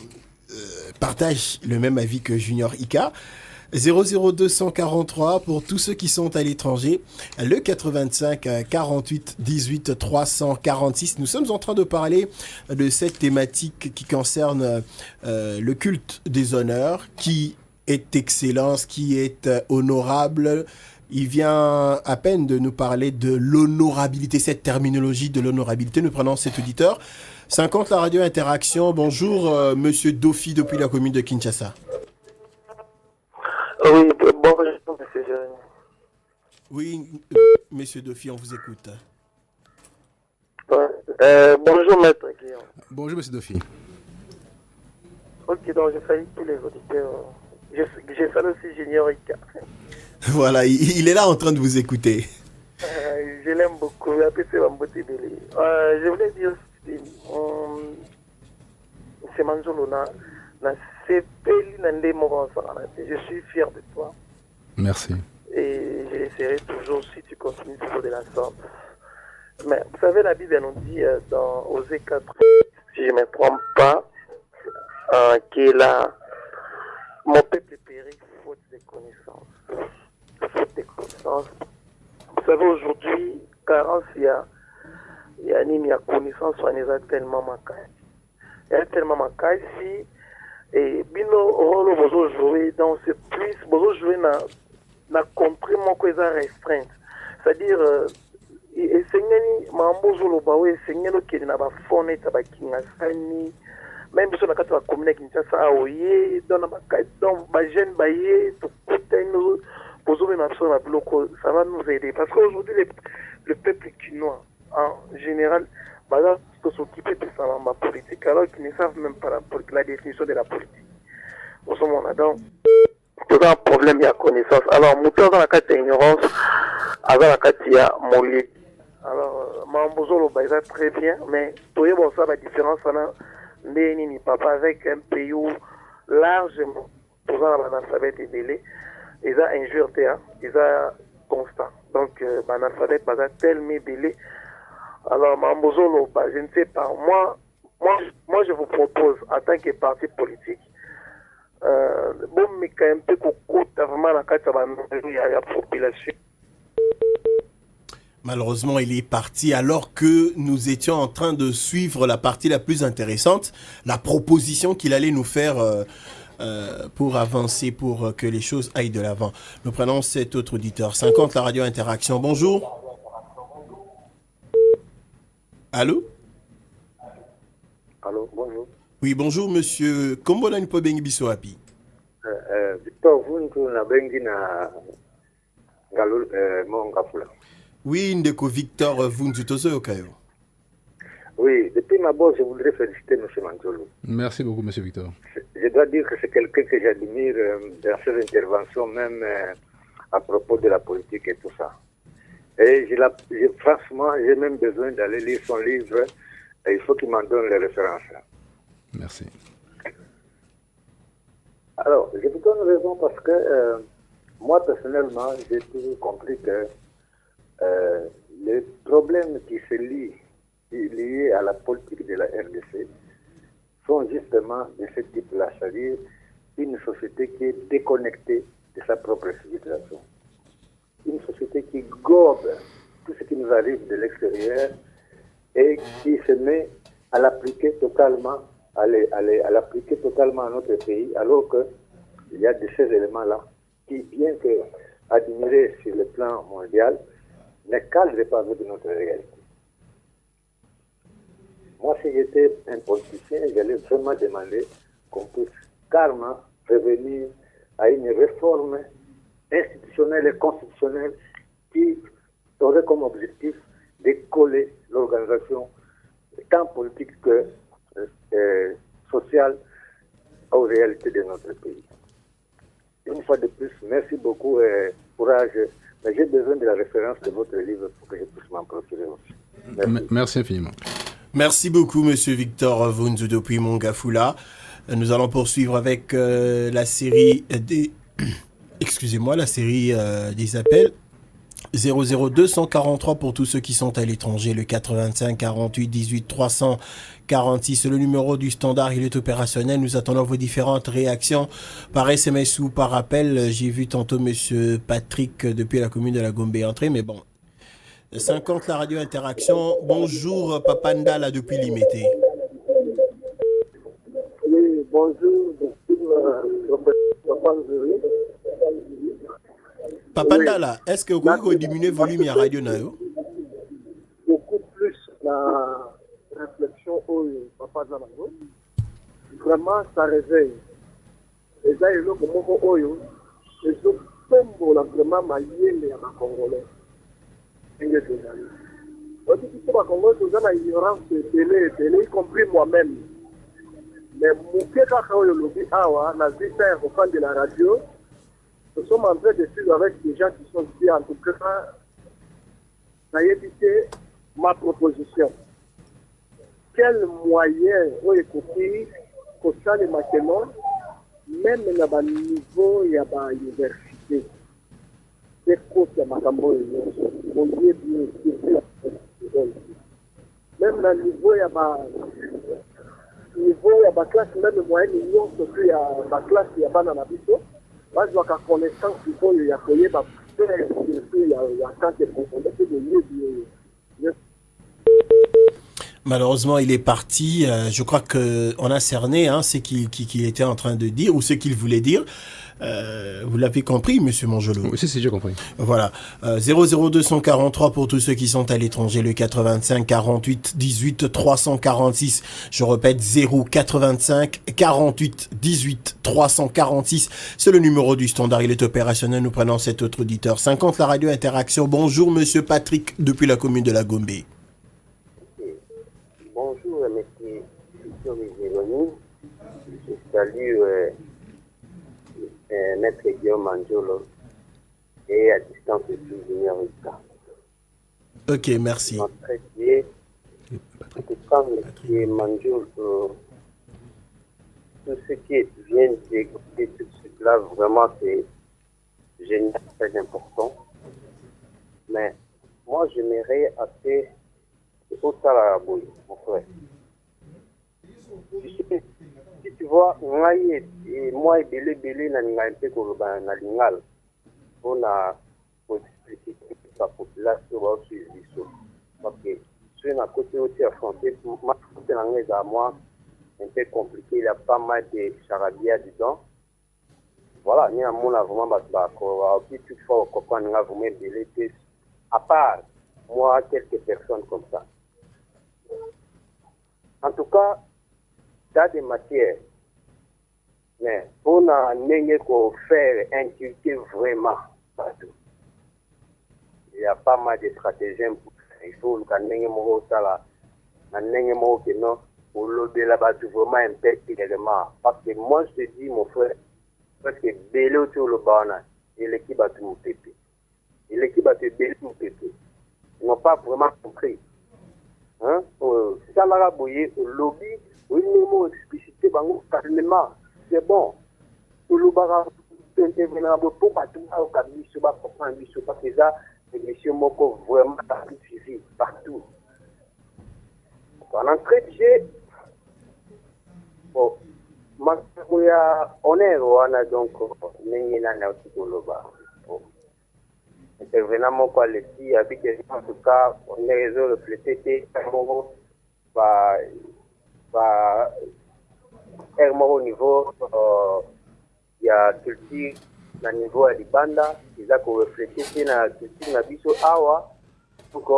partagent le même avis que Junior Ika. 00243 pour tous ceux qui sont à l'étranger, le 85 48 18 346. Nous sommes en train de parler de cette thématique qui concerne le culte des honneurs, qui est excellence, qui est honorable. Il vient à peine de nous parler de l'honorabilité, cette terminologie de l'honorabilité. Nous prenons cet auditeur. 50 la radio interaction. Bonjour, monsieur Dofi depuis la commune de Kinshasa. Oui, bonjour, monsieur Jérémy. Oui, monsieur Dofi, on vous écoute. Bonjour, maître Guillaume. Bonjour, monsieur Dofi. Ok, donc je salue tous les auditeurs. Je salue aussi Junior Ika. Voilà, il est là en train de vous écouter. Je l'aime beaucoup. Je voulais dire, c'est Manjolo, je suis fier de toi. Merci. Et j'essaierai toujours si tu continues sur de la sorte. Mais vous savez, la Bible nous dit dans Osée 4, si je ne me trompe pas, que là, mon peuple périt faute de connaissances. Faute de connaissances. Vous savez, aujourd'hui, carence, il y a connaissance, on est tellement manqué. Il y a tellement manqué si. Et bino rôle bozo jouer dans ce plus bozo jouer na contrée mon cosa restreinte, c'est-à-dire esengeni mambozo lo bawe esengelo ke na ba phone ta ba kinga sani même sur la carte la commune Kinshasa oye dans ba donc ba jeune baye to kuteno bozo na so na bloco, ça va nous aider parce qu'aujourd'hui le peuple chinois en général va s'occuper de sa politique alors qu'ils ne savent même pas la définition de la politique. Au moment donc, tout un problème, il y a connaissance. Alors, mouton dans la carte ignorance, avec la carte il y a molli. Alors, Mambozo le baisa très bien, mais tout est bon ça la différence là, ni papa avec un pays où largement, tout ça l'analphabète est délai, ils ont injure ils ont constant. Donc, l'analphabète baisa tellement délai. Alors, Mambozolo, je ne sais pas. Moi, je vous propose, en tant que parti politique, mais quand même, vraiment la carte la population. Malheureusement, il est parti alors que nous étions en train de suivre la partie la plus intéressante, la proposition qu'il allait nous faire pour avancer, pour que les choses aillent de l'avant. Nous prenons cet autre auditeur. 50, la radio interaction. Bonjour. Allô? Allô, bonjour. Oui, bonjour, monsieur. Comment on peut bien biso api? Victor, vous na bengi na ngalo mongafula. Oui, ndeko Victor, vous nous okayo. Oui, depuis ma base, je voudrais féliciter M. Manjolo. Merci beaucoup, monsieur Victor. Je dois dire que c'est quelqu'un que j'admire dans ses interventions, même à propos de la politique et tout ça. Et franchement, j'ai même besoin d'aller lire son livre. Et il faut qu'il m'en donne les références. Merci. Alors, je vous donne raison parce que moi, personnellement, j'ai toujours compris que les problèmes qui se liés à la politique de la RDC sont justement de ce type-là, c'est-à-dire une société qui est déconnectée de sa propre civilisation. Une société qui gobe tout ce qui nous arrive de l'extérieur et qui se met à l'appliquer totalement, à l'appliquer totalement à notre pays, alors qu'il y a de ces éléments-là qui, bien que admirés sur le plan mondial, ne cadrent pas avec notre réalité. Moi, si j'étais un politicien, j'allais vraiment demander qu'on puisse carrément revenir à une réforme institutionnelle et constitutionnelle qui aurait comme objectif de coller l'organisation tant politique que sociale aux réalités de notre pays. Une fois de plus, merci beaucoup et courage. Mais j'ai besoin de la référence de votre livre pour que je puisse m'en procurer aussi. Merci infiniment. Merci beaucoup, Monsieur Victor Vunzu depuis Mongafula. Nous allons poursuivre avec la série des... Excusez-moi, la série des appels. 00243 pour tous ceux qui sont à l'étranger, le 85 48 18 346, c'est le numéro du standard, il est opérationnel. Nous attendons vos différentes réactions par SMS ou par appel. J'ai vu tantôt Monsieur Patrick depuis la commune de la Gombe entrer, mais bon. 50 la radio interaction. Bonjour Papa Ndala depuis Limité. Oui, bonjour. Papa Ndala, est-ce que vous pouvez diminuer le volume à radio nayo? Beaucoup plus la réflexion au Papa Ndala. Vraiment, ça réveille. Et ça, il y a le moment où ils sont vraiment maillés à ma Congolais. Ignorance télé, y compris moi-même. Mais mon cas, quand le lobby a vu faire au fan de la radio, nous sommes en train de suivre avec des gens qui sont ici. En tout cas, ça a évité ma proposition. Quel moyen ont écouté pour ça les maintenant, même à niveau il y a l'université. C'est quoi que Macambo on dit bien, même à niveau il y a ma classe, même moyenne, il y a ma classe, il y a pas dans la biso. Moi, je vois qu'à connaissance, il faut y accueillir ma frère, il y a tant de profondeur de Malheureusement, il est parti. Je crois qu'on a cerné ce qu'il était en train de dire ou ce qu'il voulait dire. Vous l'avez compris, Monsieur Monjolo? Oui, si, j'ai compris. Voilà. 00243 pour tous ceux qui sont à l'étranger, le 85 48 18 346. Je répète, 085 48 18 346. C'est le numéro du standard. Il est opérationnel. Nous prenons cet autre auditeur. 50 la radio interaction. Bonjour, Monsieur Patrick, depuis la commune de la Gombe. Bonjour, monsieur Victor. Je salue Maître Guillaume Manjolo et à distance de Junior Rika. Ok, merci. Très bien. Quand monsieur Manjolo, tout ce qui vient d'écouter tout de suite là, vraiment c'est génial, très important. Mais moi, j'aimerais assez autant la bouille, mon frère. Si tu vois, moi et Belé, un peu comme un animal, on a explicité la population va suivre l'issue. Parce que si on a côté aussi à français, ma côté l'anglais à moi, un peu compliqué, il y a pas mal de charabia dedans. Voilà, il y a un monde vraiment d'accord. Puis toutefois, on a vraiment Belé, à part moi, quelques personnes comme ça. En tout cas, dans des matières, mais on a faire inculquer vraiment partout. Il y a pas mal de stratégies pour ça. Il faut que non, pour l'autre là-bas, vraiment impérativement. Parce que moi, je te dis, mon frère, parce que Bélo sur le banana, et l'équipe a tout pépé. Et l'équipe a tout pépé. Ils n'ont pas vraiment compris. Hein? Ça l'a boyé au lobby, oui, nous explicité carrément. C'est bon. Pour le bar, pour partout, parce que ça, les missions moko vraiment suivi partout. En entrée de jeu, bon, on est donc, intervenant mon qualité avec en tout cas on est réseau reflété au niveau il y a culture na niveau à Libanda ils a reflété na culture na biso awa donc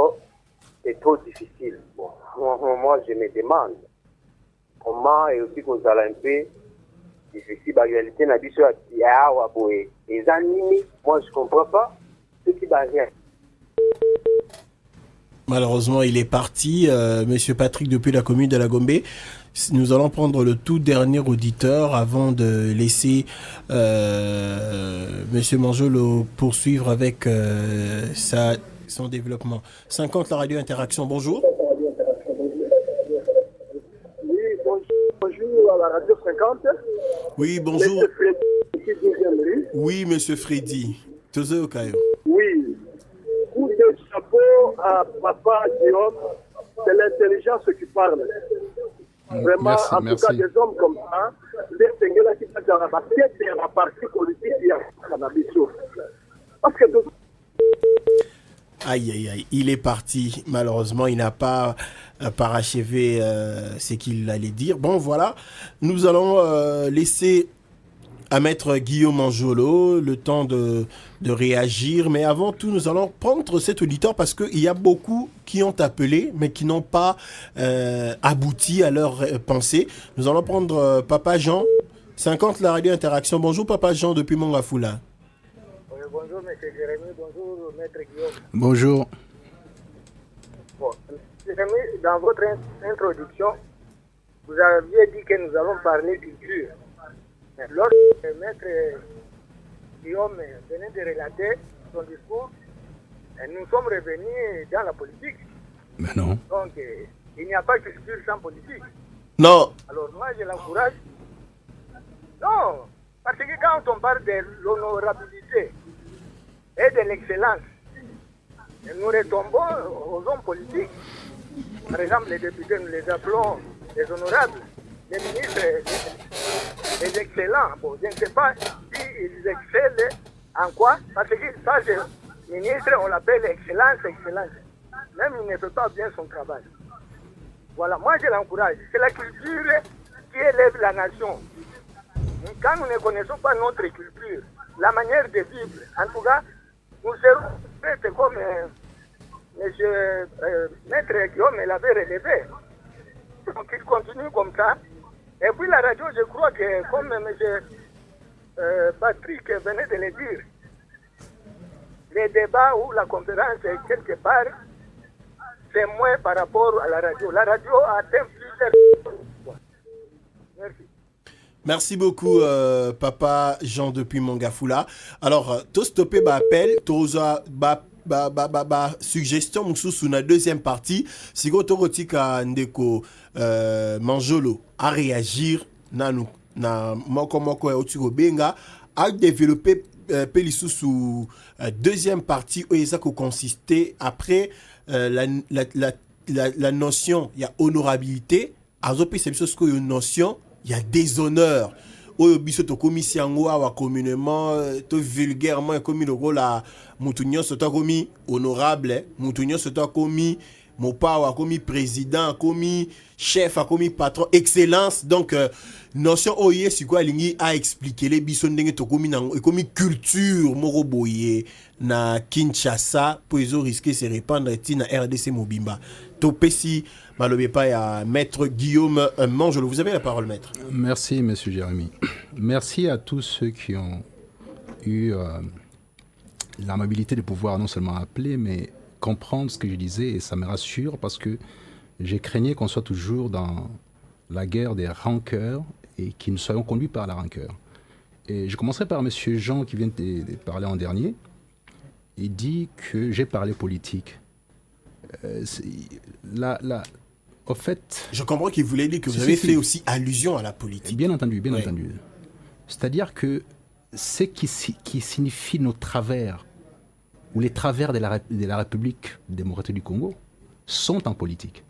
c'est trop difficile. Bon, moi je me demande comment et aussi qu'on a un peu effectivement, la réalité n'a pas les animés, moi je ne comprends pas ce qui va rien. Malheureusement, il est parti. Monsieur Patrick, depuis la commune de la Gombe. Nous allons prendre le tout dernier auditeur avant de laisser Monsieur Manjolo poursuivre avec son développement. 50, la radio Interaction, bonjour. Oui, bonjour à la radio 50. Oui, bonjour. Monsieur Freddy. Oui, Monsieur Freddy. Oui. Coup de chapeau à papa Guillaume. C'est l'intelligence qui parle. Vraiment, Merci, en tout merci. cas, des hommes comme ça, les Seigneurs qui sont dans la basket et la partie politique, il y a cannabis. Parce que Aïe, aïe, aïe. Il est parti. Malheureusement, il n'a pas parachevé ce qu'il allait dire. Bon, voilà. Nous allons laisser à maître Guillaume Manjolo le temps de réagir. Mais avant tout, nous allons prendre cet auditeur parce qu'il y a beaucoup qui ont appelé, mais qui n'ont pas abouti à leur pensée. Nous allons prendre Papa Jean, 50, la radio Interaction. Bonjour, Papa Jean, depuis Mongafula. bonjour, M. Jérémy. Bonjour, Maître Guillaume. Bonjour. Bon, Jérémy, dans votre introduction, vous aviez dit que nous allons parler culture. Mais lorsque Maître Guillaume venait de relater son discours, nous sommes revenus dans la politique. Mais non. Donc, il n'y a pas de culture sans politique. Non. Alors, moi, je l'encourage. Non, parce que quand on parle de l'honorabilité et de l'excellence, nous retombons aux hommes politiques. Par exemple, les députés, nous les appelons des honorables. Les ministres, les excellents. Bon, je ne sais pas s'ils excellent en quoi, parce que ça, le ministre, on l'appelle excellence. Même il ne fait pas bien son travail. Voilà, moi je l'encourage. C'est la culture qui élève la nation. Quand nous ne connaissons pas notre culture, la manière de vivre, en tout cas, nous serons faits comme Maître Guillaume l'avait relevé. Donc il continue comme ça. Et puis la radio, je crois que, comme M. Patrick venait de le dire, les débats ou la conférence, quelque part, c'est moins par rapport à la radio. La radio atteint plusieurs... Merci. Merci beaucoup, Papa Jean depuis Mongafula. Alors, tout stoppé appel, tout suggestion mususu na deuxième partie. Si vous avez ndeko Manjolo à réagir na moko ya benga à développer pelisusu deuxième partie où ça consistait après la notion il y a honorabilité azopi c'est une notion il y a déshonneur oyo biso to komisi yango awa communément to vulgairement comme le rôle la mutu nyonso to komi honorable mutu nyonso to komi mopawa komi président komi chef komi patron excellence donc notion oye siko alingi a expliquer les biso ndenge to komi nango komi culture moko boye na Kinshasa pour ils risquer se répandre na RDC Mobimba to pesi malobe pa ya maître Guillaume Manjolo. Vous avez la parole, maître. Merci, monsieur Jérémy. Merci à tous ceux qui ont eu l'amabilité de pouvoir non seulement appeler, mais comprendre ce que je disais, et ça me rassure parce que j'ai craigné qu'on soit toujours dans la guerre des rancœurs et que nous soyons conduits par la rancœur. Et je commencerai par monsieur Jean qui vient de parler en dernier. Il dit que j'ai parlé politique. Au fait... Je comprends qu'il voulait dire que vous avez fait aussi allusion à la politique. Bien entendu, bien entendu. C'est-à-dire que ce qui signifie nos travers, ou les travers de la République démocratique du Congo, sont en politique.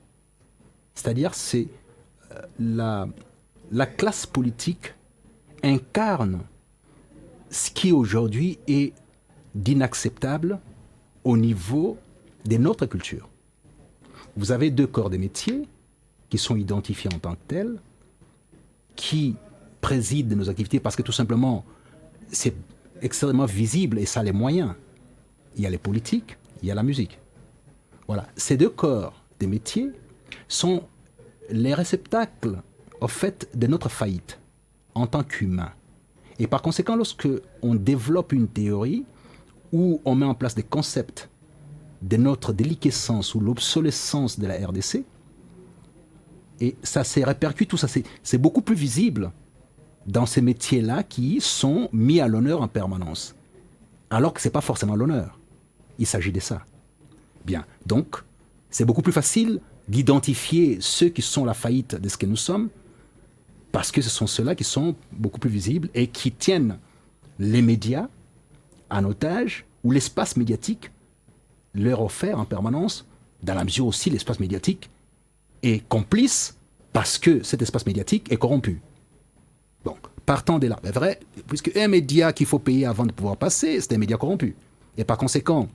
C'est-à-dire c'est la classe politique incarne ce qui aujourd'hui est d'inacceptable au niveau de notre culture. Vous avez deux corps de métiers qui sont identifiés en tant que tels, qui président nos activités parce que tout simplement, c'est extrêmement visible et ça a les moyens. Il y a les politiques, il y a la musique. Voilà. Ces deux corps de métiers sont les réceptacles, au fait, de notre faillite. en tant qu'humain. Et par conséquent, lorsque on développe une théorie où on met en place des concepts de notre déliquescence ou l'obsolescence de la RDC, et ça s'est répercuté, tout ça, c'est beaucoup plus visible dans ces métiers-là qui sont mis à l'honneur en permanence. Alors que ce n'est pas forcément l'honneur. Il s'agit de ça. Bien, donc, c'est beaucoup plus facile d'identifier ceux qui sont la faillite de ce que nous sommes, parce que ce sont ceux-là qui sont beaucoup plus visibles et qui tiennent les médias en otage, ou l'espace médiatique leur offert en permanence, dans la mesure aussi l'espace médiatique est complice parce que cet espace médiatique est corrompu. Bon, partant de là, c'est vrai, puisque un média qu'il faut payer avant de pouvoir passer, c'est un média corrompu. Et par conséquent,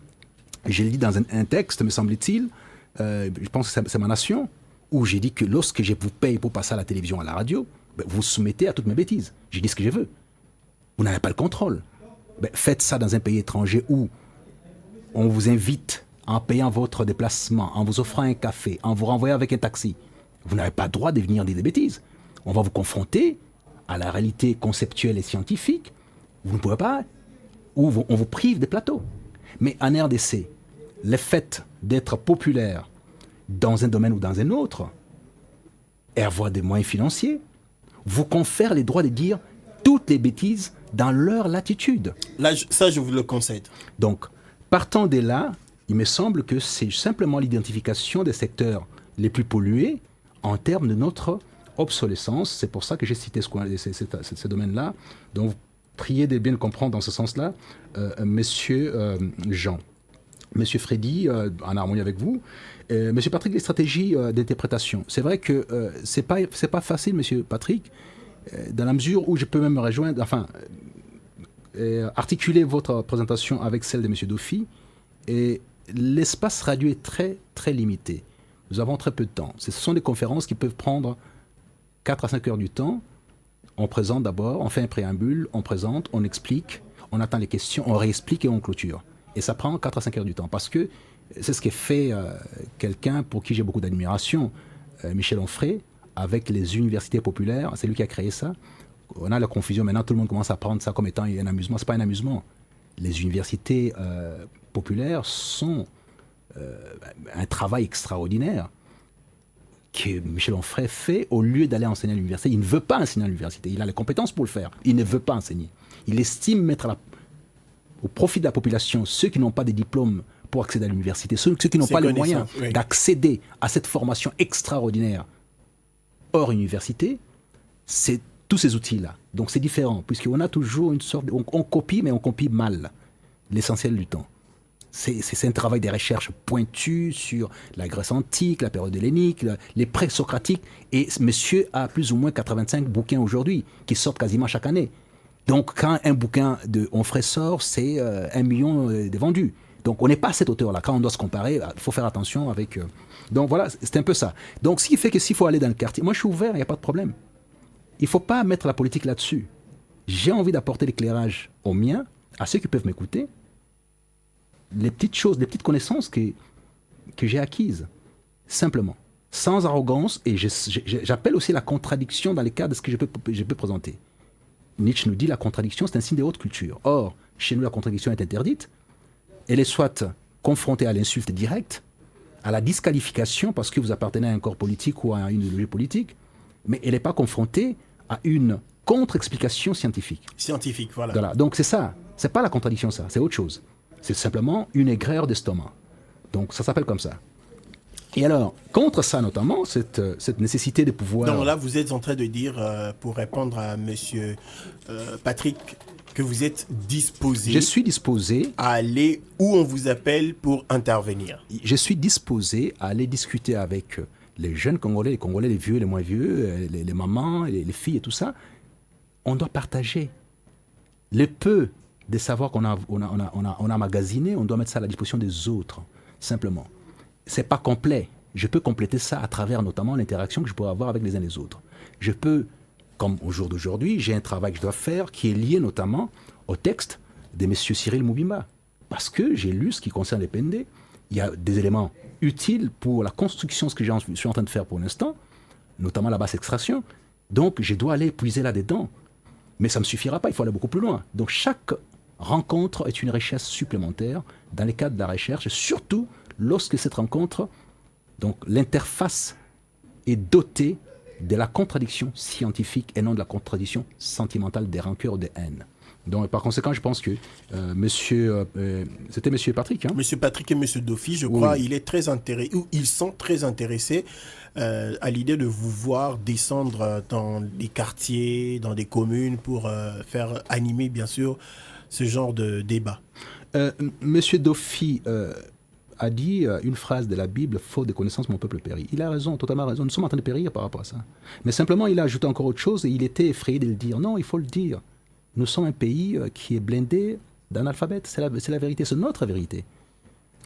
j'ai lu dans un texte, me semble-t-il, je pense que c'est Ma Nation, où j'ai dit que lorsque je vous paye pour passer à la télévision, à la radio, vous soumettez à toutes mes bêtises. Je dis ce que je veux. Vous n'avez pas le contrôle. Faites ça dans un pays étranger où on vous invite en payant votre déplacement, en vous offrant un café, en vous renvoyant avec un taxi. Vous n'avez pas le droit de venir dire des bêtises. On va vous confronter à la réalité conceptuelle et scientifique. Vous ne pouvez pas, ou on vous prive des plateaux. Mais en RDC, le fait d'être populaire dans un domaine ou dans un autre, et avoir des moyens financiers, vous confère les droits de dire toutes les bêtises dans leur latitude. Là, ça, je vous le concède. Donc, partant de là, il me semble que c'est simplement l'identification des secteurs les plus pollués en termes de notre obsolescence. C'est pour ça que j'ai cité ce domaine-là. Donc, vous priez de bien le comprendre dans ce sens-là, Monsieur Jean. Monsieur Freddy, en harmonie avec vous. Monsieur Patrick, les stratégies d'interprétation. C'est vrai que c'est pas facile, Monsieur Patrick, dans la mesure où je peux même me rejoindre, articuler votre présentation avec celle de Monsieur Dofi. Et l'espace radio est très, très limité. Nous avons très peu de temps. Ce sont des conférences qui peuvent prendre 4 à 5 heures du temps. On présente d'abord, on fait un préambule, on présente, on explique, on attend les questions, on réexplique et on clôture. Et ça prend 4 à 5 heures du temps. Parce que c'est ce qui fait quelqu'un pour qui j'ai beaucoup d'admiration, Michel Onfray, avec les universités populaires. C'est lui qui a créé ça. On a la confusion. Maintenant, tout le monde commence à prendre ça comme étant un amusement. Ce n'est pas un amusement. Les universités populaires sont un travail extraordinaire que Michel Onfray fait au lieu d'aller enseigner à l'université. Il ne veut pas enseigner à l'université. Il a les compétences pour le faire. Il ne veut pas enseigner. Il estime mettre au profit de la population ceux qui n'ont pas de diplôme pour accéder à l'université, ceux qui n'ont pas les moyens d'accéder à cette formation extraordinaire hors université, c'est tous ces outils-là. Donc c'est différent, puisqu'on a toujours une sorte... On copie, mais on copie mal l'essentiel du temps. C'est un travail de recherche pointu sur la Grèce antique, la période hellénique, les pré-socratiques. Et monsieur a plus ou moins 85 bouquins aujourd'hui, qui sortent quasiment chaque année. Donc quand un bouquin de Onfray sort, c'est 1 million de vendus. Donc on n'est pas à cette hauteur-là. Quand on doit se comparer, il faut faire attention avec... Donc voilà, c'est un peu ça. Donc ce qui fait que s'il faut aller dans le quartier, moi je suis ouvert, il n'y a pas de problème. Il ne faut pas mettre la politique là-dessus. J'ai envie d'apporter l'éclairage aux miens, à ceux qui peuvent m'écouter, les petites choses, les petites connaissances que j'ai acquises, simplement, sans arrogance, et j'appelle aussi la contradiction dans les cas de ce que je peux présenter. Nietzsche nous dit la contradiction, c'est un signe de haute culture. Or, chez nous, la contradiction est interdite. Elle est soit confrontée à l'insulte directe, à la disqualification parce que vous appartenez à un corps politique ou à une idéologie politique, mais elle n'est pas confrontée à une contre-explication scientifique. Scientifique, voilà. Voilà. Donc c'est ça. C'est pas la contradiction, ça. C'est autre chose. C'est simplement une aigreur d'estomac. Donc ça s'appelle comme ça. Et alors, contre ça notamment, cette nécessité de pouvoir... Donc là, vous êtes en train de dire, pour répondre à monsieur Patrick, que vous êtes disposé... Je suis disposé... à aller où on vous appelle pour intervenir. Je suis disposé à aller discuter avec les jeunes Congolais, les vieux, les moins vieux, les mamans, les filles et tout ça. On doit partager. Le peu de savoir qu'on a magasiné, on doit mettre ça à la disposition des autres, simplement. C'est pas complet. Je peux compléter ça à travers notamment l'interaction que je pourrais avoir avec les uns les autres. Je peux, comme au jour d'aujourd'hui, j'ai un travail que je dois faire qui est lié notamment au texte de M. Cyril Moubimba. Parce que j'ai lu ce qui concerne les PND. Il y a des éléments utiles pour la construction, ce que je suis en train de faire pour l'instant, notamment la basse extraction. Donc je dois aller puiser là-dedans Mais ça ne me suffira pas, il faut aller beaucoup plus loin. Donc chaque rencontre est une richesse supplémentaire dans le cadre de la recherche, et surtout lorsque cette rencontre, donc l'interface, est dotée de la contradiction scientifique et non de la contradiction sentimentale des rancœurs ou des haines. Donc, par conséquent, je pense que c'était Monsieur Patrick. Hein? Monsieur Patrick et Monsieur Dofi, je crois, Oui. ils sont très intéressés à l'idée de vous voir descendre dans des quartiers, dans des communes pour faire animer, bien sûr, ce genre de débat. Monsieur Dofi a dit une phrase de la Bible, faute de connaissances, mon peuple périt. Il a raison, totalement raison. Nous sommes en train de périr par rapport à ça. Mais simplement, il a ajouté encore autre chose et il était effrayé de le dire. Non, il faut le dire. Nous sommes un pays qui est blindé d'analphabètes. C'est la vérité, c'est notre vérité.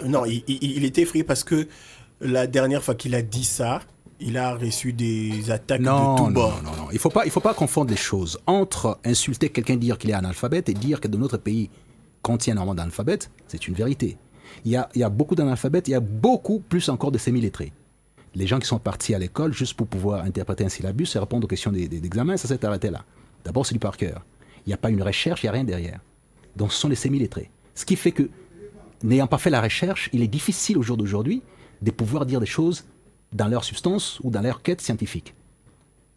Non, il était effrayé parce que la dernière fois qu'il a dit ça, il a reçu des attaques de tous bords. Non. Il faut pas confondre les choses. Entre insulter quelqu'un, dire qu'il est analphabète et dire que de notre pays contient énormément d'analphabètes, c'est une vérité. Il y a beaucoup d'analphabètes, il y a beaucoup plus encore de semi-lettrés. Les gens qui sont partis à l'école juste pour pouvoir interpréter un syllabus et répondre aux questions d'examen, ça s'est arrêté là. D'abord, c'est du par cœur. Il n'y a pas une recherche, il n'y a rien derrière. Donc, ce sont les semi-lettrés. Ce qui fait que, n'ayant pas fait la recherche, il est difficile au jour d'aujourd'hui de pouvoir dire des choses dans leur substance ou dans leur quête scientifique.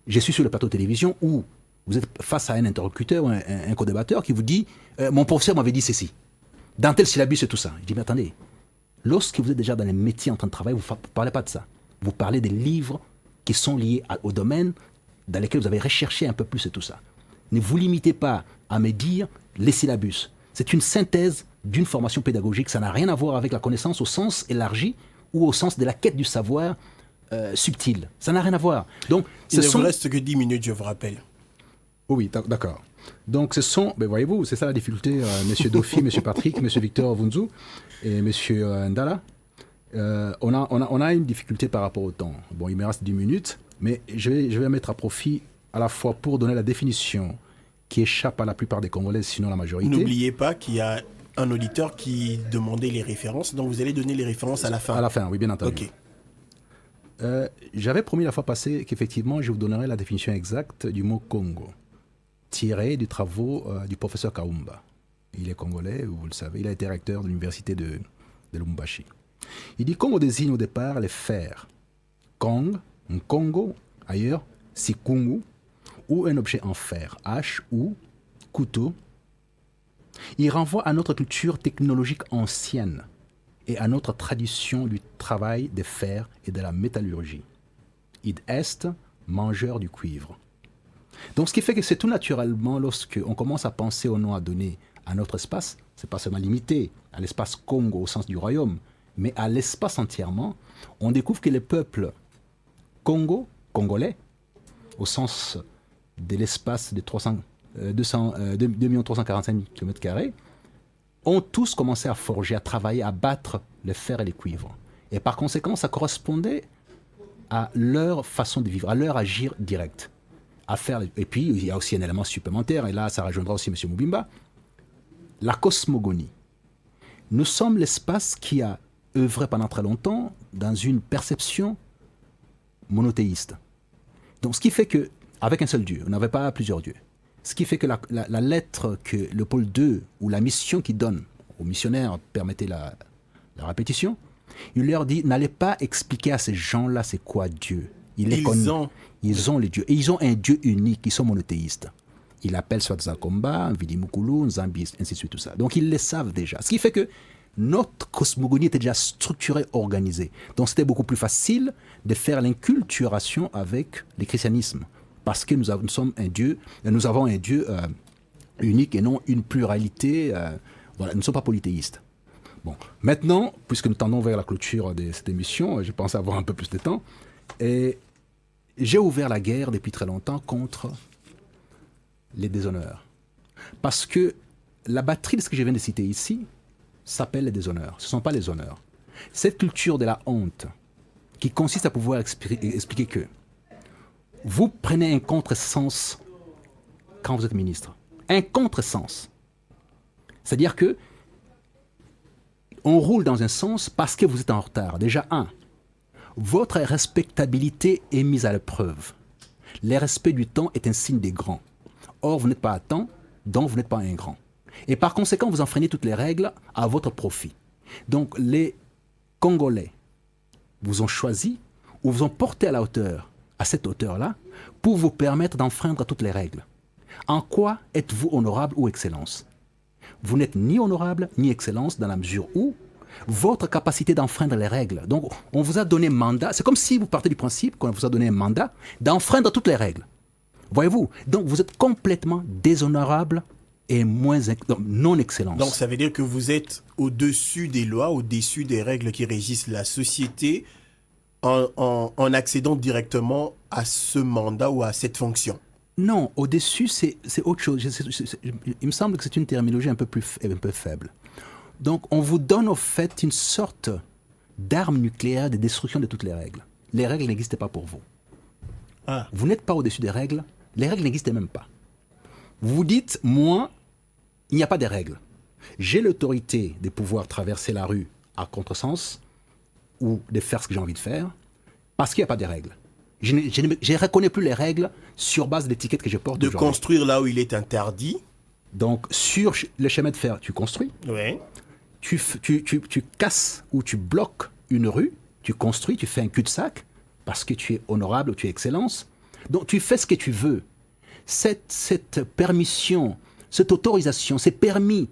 Je suis sur le plateau de télévision où vous êtes face à un interlocuteur, un co-débatteur qui vous dit « Mon professeur m'avait dit ceci. Dans tel syllabus et tout ça. » Je dis « Mais attendez, lorsque vous êtes déjà dans les métiers en train de travailler, vous ne parlez pas de ça. Vous parlez des livres qui sont liés au domaine dans lesquels vous avez recherché un peu plus et tout ça. Ne vous limitez pas à me dire les syllabus. C'est une synthèse d'une formation pédagogique. Ça n'a rien à voir avec la connaissance au sens élargi ou au sens de la quête du savoir subtil. Ça n'a rien à voir. Donc, il ne vous reste que 10 minutes, je vous rappelle. Oui, d'accord. Donc, ben voyez-vous, c'est ça la difficulté, Monsieur Dofi, Monsieur Patrick, Monsieur Victor Vunzu et Monsieur Ndala. On a une difficulté par rapport au temps. Bon, il me reste 10 minutes, mais je vais mettre à profit à la fois pour donner la définition qui échappe à la plupart des Congolais, sinon la majorité. N'oubliez pas qu'il y a un auditeur qui demandait les références, donc vous allez donner les références à la fin. À la fin, oui, bien entendu. Ok. J'avais promis la fois passée qu'effectivement, je vous donnerais la définition exacte du mot Congo, tiré du travaux du professeur Kaumba. Il est congolais, vous le savez, il a été recteur de l'université de Lubumbashi. Il dit Congo désigne au départ les fers. Kong, un Congo, ailleurs, Sikungu, ou un objet en fer, hache ou couteau. Il renvoie à notre culture technologique ancienne et à notre tradition du travail des fers et de la métallurgie. Id est, mangeur du cuivre. Donc ce qui fait que c'est tout naturellement, lorsqu'on commence à penser au nom à donner à notre espace, c'est pas seulement limité à l'espace Congo au sens du royaume, mais à l'espace entièrement, on découvre que les peuples congolais, au sens de l'espace de 2 345 000 km², ont tous commencé à forger, à travailler, à battre le fer et les cuivres. Et par conséquent, ça correspondait à leur façon de vivre, à leur agir direct. Et puis, il y a aussi un élément supplémentaire, et là, ça rejoindra aussi M. Mubimba, la cosmogonie. Nous sommes l'espace qui a œuvré pendant très longtemps dans une perception monothéiste. Donc, ce qui fait que, avec un seul Dieu, on n'avait pas plusieurs dieux. Ce qui fait que la lettre que le pôle 2, ou la mission qu'il donne aux missionnaires, permettez la répétition, il leur dit, n'allez pas expliquer à ces gens-là c'est quoi Dieu. Ils ont les dieux. Et ils ont un Dieu unique, ils sont monothéistes. Ils appellent soit Zakomba, Nvidimukulu, Nzambi, ainsi de suite, tout ça. Donc ils le savent déjà. Ce qui fait que notre cosmogonie était déjà structurée, organisée. Donc c'était beaucoup plus facile de faire l'inculturation avec le christianisme. Parce que nous avons un Dieu unique et non une pluralité. Voilà, nous ne sommes pas polythéistes. Bon, maintenant, puisque nous tendons vers la clôture de cette émission, je pense avoir un peu plus de temps, et j'ai ouvert la guerre depuis très longtemps contre les déshonneurs. Parce que la batterie de ce que je viens de citer ici s'appelle les déshonneurs. Ce ne sont pas les honneurs. Cette culture de la honte qui consiste à pouvoir expliquer que vous prenez un contresens quand vous êtes ministre. Un contresens. C'est-à-dire que on roule dans un sens parce que vous êtes en retard. Déjà, votre respectabilité est mise à l'épreuve. Le respect du temps est un signe des grands. Or, vous n'êtes pas à temps, donc vous n'êtes pas un grand. Et par conséquent, vous enfreignez toutes les règles à votre profit. Donc, les Congolais vous ont choisi ou vous ont porté à la hauteur, à cette hauteur-là, pour vous permettre d'enfreindre toutes les règles. En quoi êtes-vous honorable ou excellence? Vous n'êtes ni honorable ni excellence dans la mesure où votre capacité d'enfreindre les règles. Donc, on vous a donné mandat. C'est comme si vous partez du principe qu'on vous a donné un mandat d'enfreindre toutes les règles. Voyez-vous? Donc, vous êtes complètement déshonorable et non excellence. Donc, ça veut dire que vous êtes au-dessus des lois, au-dessus des règles qui régissent la société en accédant directement à ce mandat ou à cette fonction. Non, au-dessus, c'est autre chose. Il me semble que c'est une terminologie un peu faible. Donc, on vous donne au fait une sorte d'arme nucléaire de destruction de toutes les règles. Les règles n'existaient pas pour vous. Ah. Vous n'êtes pas au-dessus des règles. Les règles n'existaient même pas. Vous vous dites, moi, il n'y a pas de règles. J'ai l'autorité de pouvoir traverser la rue à contresens ou de faire ce que j'ai envie de faire parce qu'il n'y a pas de règles. Je ne reconnais plus les règles sur base de l'étiquette que je porte De aujourd'hui. construire là où il est interdit. Donc, sur le chemin de fer, tu construis. Oui. Tu casses ou tu bloques une rue, tu construis, tu fais un cul-de-sac parce que tu es honorable ou tu es excellence. Donc, tu fais ce que tu veux. Cette permission, cette autorisation, ces permis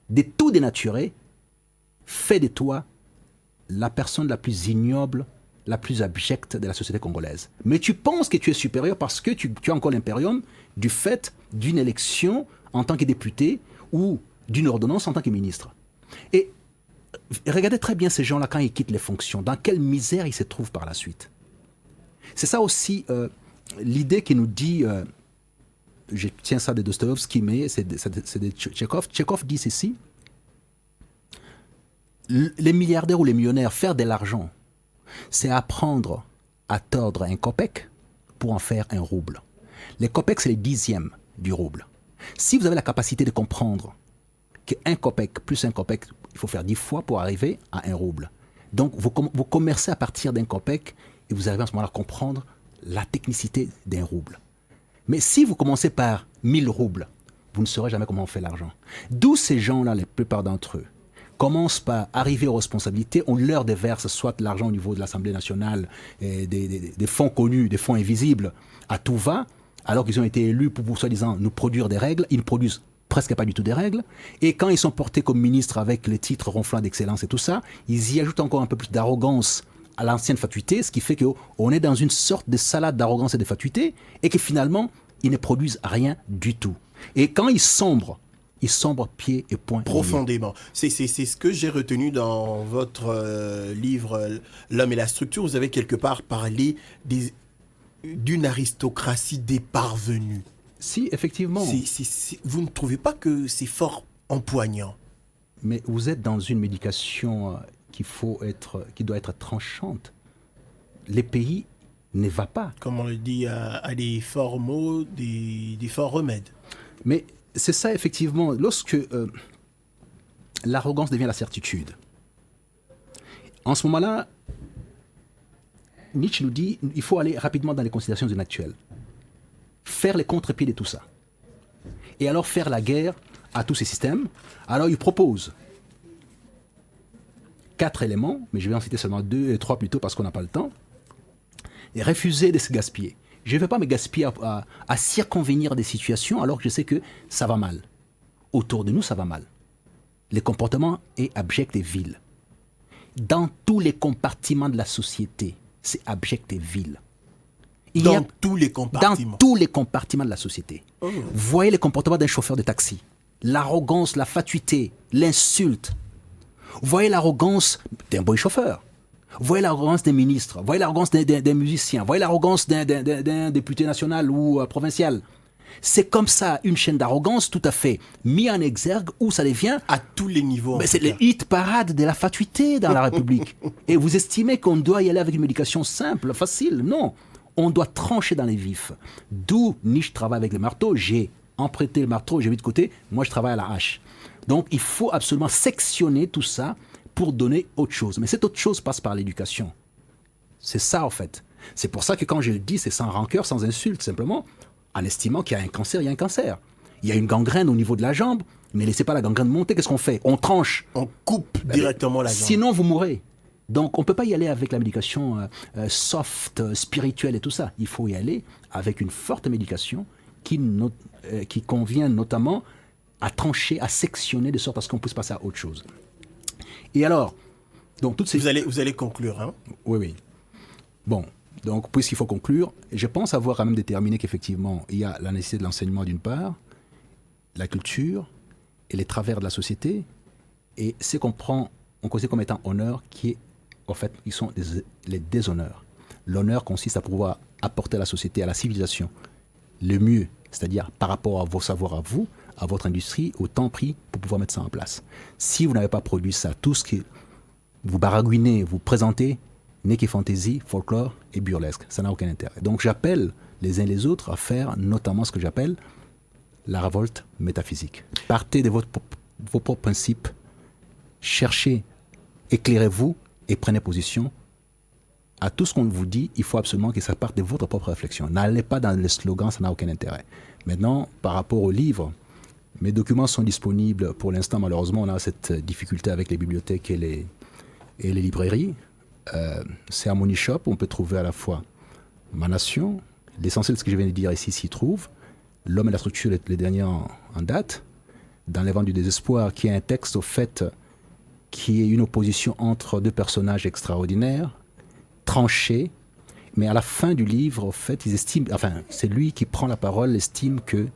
de tout dénaturer fait de toi la personne la plus ignoble, la plus abjecte de la société congolaise. Mais tu penses que tu es supérieur parce que tu as encore l'impérium du fait d'une élection en tant que député ou d'une ordonnance en tant que ministre. Et regardez très bien ces gens-là quand ils quittent les fonctions, dans quelle misère ils se trouvent par la suite. C'est ça aussi l'idée qui nous dit, je tiens ça de Dostoïevski, mais c'est de Tchekhov. Tchekhov dit ceci, les milliardaires ou les millionnaires, faire de l'argent, c'est apprendre à tordre un kopek pour en faire un rouble. Les kopeks, c'est les dixièmes du rouble. Si vous avez la capacité de comprendre qu'un kopek plus un kopek, il faut faire 10 fois pour arriver à un rouble. Donc, vous commercez à partir d'un kopek et vous arrivez à ce moment-là à comprendre la technicité d'un rouble. Mais si vous commencez par 1000 roubles, vous ne saurez jamais comment on fait l'argent. D'où ces gens-là, la plupart d'entre eux, commencent par arriver aux responsabilités, on leur déverse soit l'argent au niveau de l'Assemblée nationale, des fonds connus, des fonds invisibles, à tout va, alors qu'ils ont été élus pour soi-disant nous produire des règles, ils ne produisent presque pas du tout des règles, et quand ils sont portés comme ministres avec les titres ronflants d'excellence et tout ça, ils y ajoutent encore un peu plus d'arrogance à l'ancienne fatuité, ce qui fait qu'on est dans une sorte de salade d'arrogance et de fatuité, et que finalement, ils ne produisent rien du tout. Et quand ils sombrent pieds et poings. Profondément. C'est ce que j'ai retenu dans votre livre L'homme et la structure. Vous avez quelque part parlé d'une aristocratie des parvenus. Si, effectivement. Vous ne trouvez pas que c'est fort empoignant? Mais vous êtes dans une médication qui doit être tranchante. Les pays ne va pas. Comme on le dit, à des forts mots, des forts remèdes. Mais c'est ça, effectivement, lorsque l'arrogance devient la certitude. En ce moment-là, Nietzsche nous dit il faut aller rapidement dans les considérations inactuelles. Faire les contre-pieds de tout ça. Et alors faire la guerre à tous ces systèmes. Alors il propose 4 éléments, mais je vais en citer seulement 2 et 3 plutôt parce qu'on n'a pas le temps. Et refuser de se gaspiller. Je ne vais pas me gaspiller à circonvenir des situations alors que je sais que ça va mal. Autour de nous, ça va mal. Le comportement est abject et vil. Dans tous les compartiments de la société, c'est abject et vil. Dans tous les compartiments. Dans tous les compartiments de la société. Oh. Voyez le comportement d'un chauffeur de taxi. L'arrogance, la fatuité, l'insulte. Voyez l'arrogance d'un bon chauffeur. Voyez l'arrogance des ministres, voyez l'arrogance des musiciens, voyez l'arrogance d'un député national ou provincial. C'est comme ça une chaîne d'arrogance tout à fait mise en exergue où ça devient... À tous les niveaux. Mais c'est le hit parade de la fatuité dans la République. Et vous estimez qu'on doit y aller avec une médication simple, facile? Non. On doit trancher dans les vifs. D'où Nietzsche travaille avec le marteau. J'ai emprunté le marteau, j'ai mis de côté. Moi, je travaille à la hache. Donc, il faut absolument sectionner tout ça pour donner autre chose. Mais cette autre chose passe par l'éducation. C'est ça, en fait. C'est pour ça que quand je le dis, c'est sans rancœur, sans insulte, simplement. en estimant qu'il y a un cancer, il y a un cancer. Il y a une gangrène au niveau de la jambe, mais laissez pas la gangrène monter, qu'est-ce qu'on fait? On tranche. On coupe directement la jambe. Sinon, vous mourrez. Donc, on ne peut pas y aller avec la médication soft, spirituelle et tout ça. Il faut y aller avec une forte médication qui convient notamment à trancher, à sectionner de sorte à ce qu'on puisse passer à autre chose. Et alors, donc toutes ces... Vous allez conclure, hein? Oui, oui. Bon, donc puisqu'il faut conclure, je pense avoir quand même déterminé qu'effectivement, il y a la nécessité de l'enseignement d'une part, la culture et les travers de la société, et ce qu'on considère comme étant honneur, qui est, en fait, ils sont les déshonneurs. L'honneur consiste à pouvoir apporter à la société, à la civilisation, le mieux, c'est-à-dire par rapport à vos savoirs à vous, à votre industrie, au temps pris pour pouvoir mettre ça en place. Si vous n'avez pas produit ça, tout ce qui vous baragouinez, vous présentez, n'est que fantaisie, folklore et burlesque. Ça n'a aucun intérêt. Donc j'appelle les uns les autres à faire notamment ce que j'appelle la révolte métaphysique. Partez de vos propres principes, cherchez, éclairez-vous et prenez position. À tout ce qu'on vous dit, il faut absolument que ça parte de votre propre réflexion. N'allez pas dans les slogans, ça n'a aucun intérêt. Maintenant, par rapport aux livres, mes documents sont disponibles. Pour l'instant, malheureusement, on a cette difficulté avec les bibliothèques et les librairies. C'est à Money Shop, on peut trouver à la fois Ma Nation, l'essentiel de ce que je viens de dire ici s'y trouve, L'homme et la structure, les derniers en date, Dans les vents du désespoir, qui est un texte au fait qui est une opposition entre deux personnages extraordinaires, tranchés, mais à la fin du livre, au fait, ils estiment, enfin, c'est lui qui prend la parole, estime que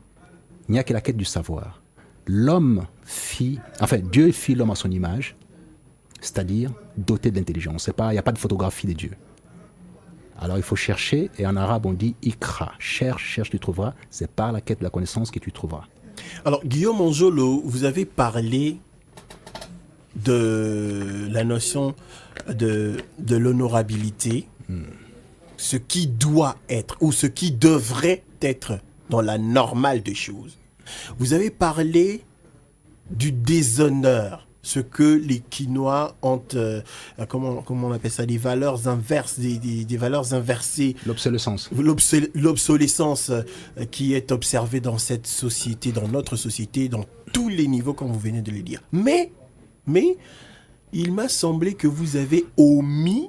il n'y a que la quête du savoir. Dieu fit l'homme à son image, c'est-à-dire doté d'intelligence. Il n'y a pas de photographie des dieux. Alors il faut chercher, et en arabe on dit ikra, cherche, tu trouveras, c'est par la quête de la connaissance que tu trouveras. Alors Guillaume Onjolo, vous avez parlé de la notion de l'honorabilité, ce qui doit être ou ce qui devrait être dans la normale des choses. Vous avez parlé du déshonneur, ce que les Quinois ont, comment on appelle ça, des valeurs inverses, des valeurs inversées. L'obsolescence. L'obsolescence qui est observée dans cette société, dans notre société, dans tous les niveaux, comme vous venez de le dire. Mais, il m'a semblé que vous avez omis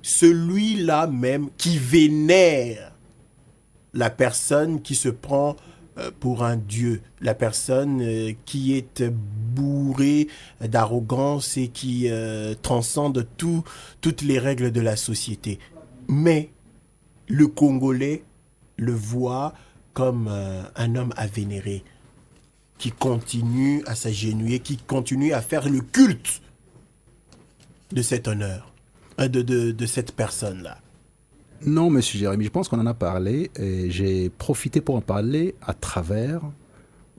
celui-là même qui vénère la personne qui se prend pour un dieu, la personne qui est bourrée d'arrogance et qui transcende toutes les règles de la société. Mais le Congolais le voit comme un homme à vénérer, qui continue à s'agenouiller, qui continue à faire le culte de cet honneur, de cette personne-là. Non, monsieur Jérémy, je pense qu'on en a parlé et j'ai profité pour en parler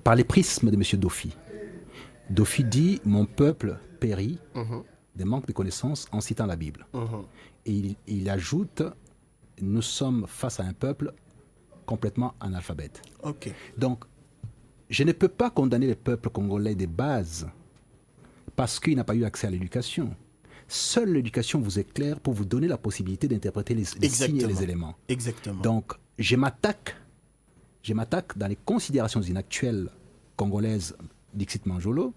par les prismes de monsieur Dofi. Dofi dit « Mon peuple périt des manques de connaissances en citant la Bible ». Et il ajoute « Nous sommes face à un peuple complètement analphabète ». Okay. Donc, je ne peux pas condamner le peuple congolais des bases parce qu'il n'a pas eu accès à l'éducation. Seule l'éducation vous éclaire pour vous donner la possibilité d'interpréter les signes et les éléments. Exactement. Donc, je m'attaque dans les considérations inactuelles congolaises d'Ixit Manjolo,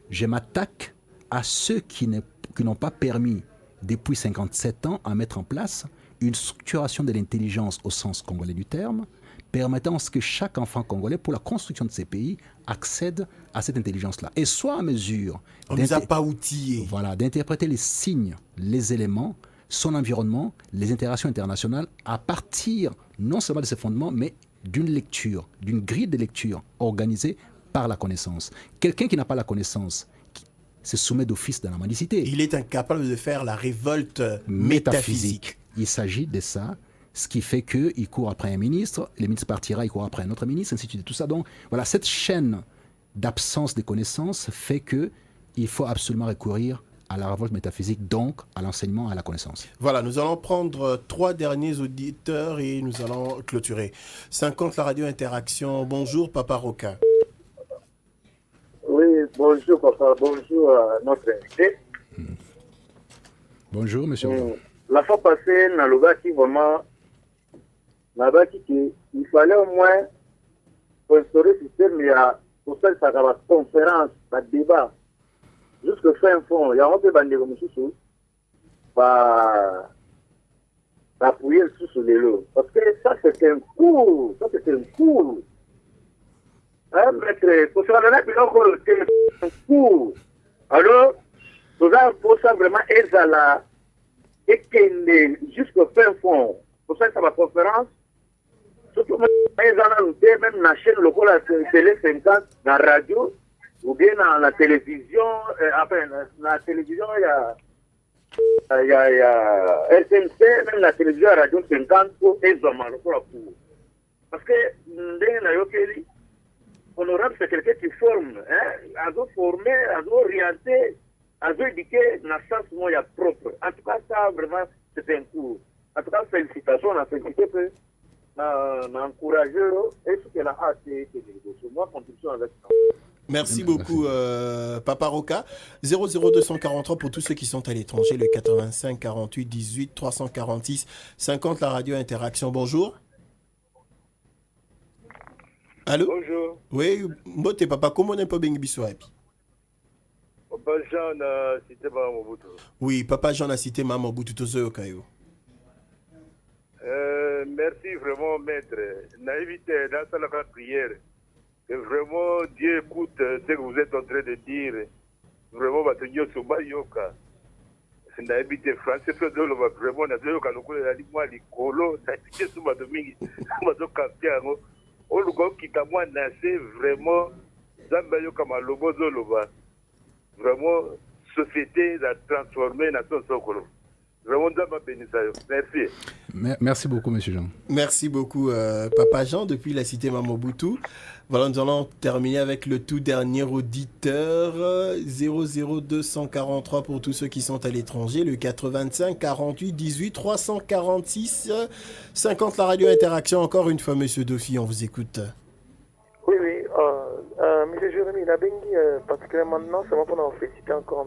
je m'attaque à ceux qui n'ont pas permis, depuis 57 ans, à mettre en place une structuration de l'intelligence au sens congolais du terme, permettant à ce que chaque enfant congolais, pour la construction de ces pays, accède à cette intelligence-là et soit en mesure on ne nous a pas outillés. Voilà, d'interpréter les signes, les éléments, son environnement, les interactions internationales à partir non seulement de ces fondements, mais d'une lecture, d'une grille de lecture organisée par la connaissance. Quelqu'un qui n'a pas la connaissance se soumet d'office dans la mendicité. Il est incapable de faire la révolte métaphysique. Il s'agit de ça. Ce qui fait qu'il court après un ministre, le ministre partira, il court après un autre ministre, ainsi de suite. Tout ça. Donc, voilà, cette chaîne d'absence de connaissances fait qu'il faut absolument recourir à la révolte métaphysique, donc à l'enseignement, à la connaissance. Voilà, nous allons prendre 3 derniers auditeurs et nous allons clôturer. 50, la radio Interaction. Bonjour, Papa Roca. Oui, bonjour, papa. Bonjour à notre invité. Bonjour, monsieur. La fois passée, Naloba qui vraiment il fallait au moins instaurer ce système, il y a pour ça ça va conférence, un débat, jusqu'à fin fond, il y a un peu de négociation, appuyer sur les lots. Parce que ça c'est un cours, Hein, maître, pour ça, c'est un cours. Alors, nous avons ça vraiment ezala et jusqu'au fin fond. Pour ça, ça va conférence. Surtout, même la chaîne locale, télé 50, dans la radio, ou bien dans la télévision. Enfin, dans la télévision, il y a SNC, même la télévision, la radio 50, pour Ezoma, le pour. Parce que, honorable, c'est quelqu'un qui forme, à former, à orienter, à éduquer dans le sens où il y a propre. En tout cas, ça, vraiment, c'est un cours. En tout cas, félicitations, on a félicité que encouragé et ce qu'elle a hâte de négocier. Moi, contribution avec ça. Merci beaucoup, Papa Roca. 00243 pour tous ceux qui sont à l'étranger, le 85 48 18 346 50, la radio Interaction. Bonjour. Allô? Bonjour. Oui, Mbote Papa, comment on est pas bien bisouapi? Papa Jean a cité Maman Mobutu. Oui, Papa Jean a cité Maman Mobutu Tozo Kayo. Merci vraiment, maître. Naïvité dans la prière. Et vraiment, Dieu écoute ce que vous êtes en train de dire. Vraiment, Batonio Soba Yoka. C'est naïvité français, vraiment, Nazoyoka, le Limoa, Licolo, ça a été sous ma domingue, Mazoka Piano. On le voit qui t'a moins nassé, vraiment, Zambayoka Malobo Zoloba. Vraiment, société a transformé Nation Sokolo. Vraiment, merci. Merci beaucoup, monsieur Jean. Merci beaucoup, Papa Jean, depuis la cité Mamobutu. Voilà, nous allons terminer avec le tout dernier auditeur, 00243 pour tous ceux qui sont à l'étranger, le 85 48 18 346 50, la radio Interaction. Encore une fois, monsieur Dofi, on vous écoute. Oui, monsieur Jérémy, la bengi, particulièrement, non, c'est pour nous féliciter encore,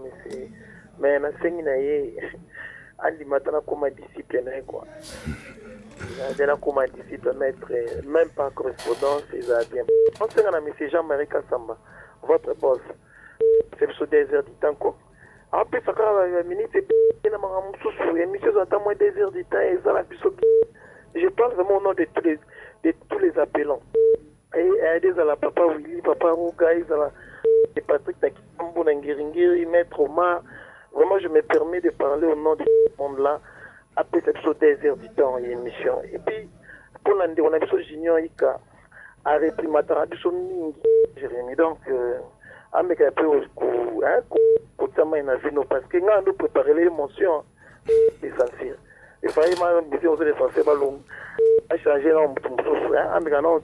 mais la séminaire, Andi Matana comme discipline, quoi. Il a comme discipline, même pas correspondance, il a bien. On sait que M. Jean-Marie Kassamba, votre boss, c'est le désert du temps, quoi. Après, ça va, ministre, il y a un monsieur qui a moins désert du temps, et ça la je parle vraiment au nom de tous les appelants. Et des à la Papa Willy, Papa Rouga, ils à la Patrick Takitambo, Nangiringiri, Maître Omar. Vraiment, je me permets de parler au nom de ce monde-là, après cette chose désert du temps et émission. Et puis, pour l'année, on a vu Junior Ika, à Réprimatara du son Ningi, Jérémy. Donc, avec un peu au coup, parce que nous avons préparé l'émotion essentielle. Il fallait même dire aux essentiels, à changer l'homme, avec un autre,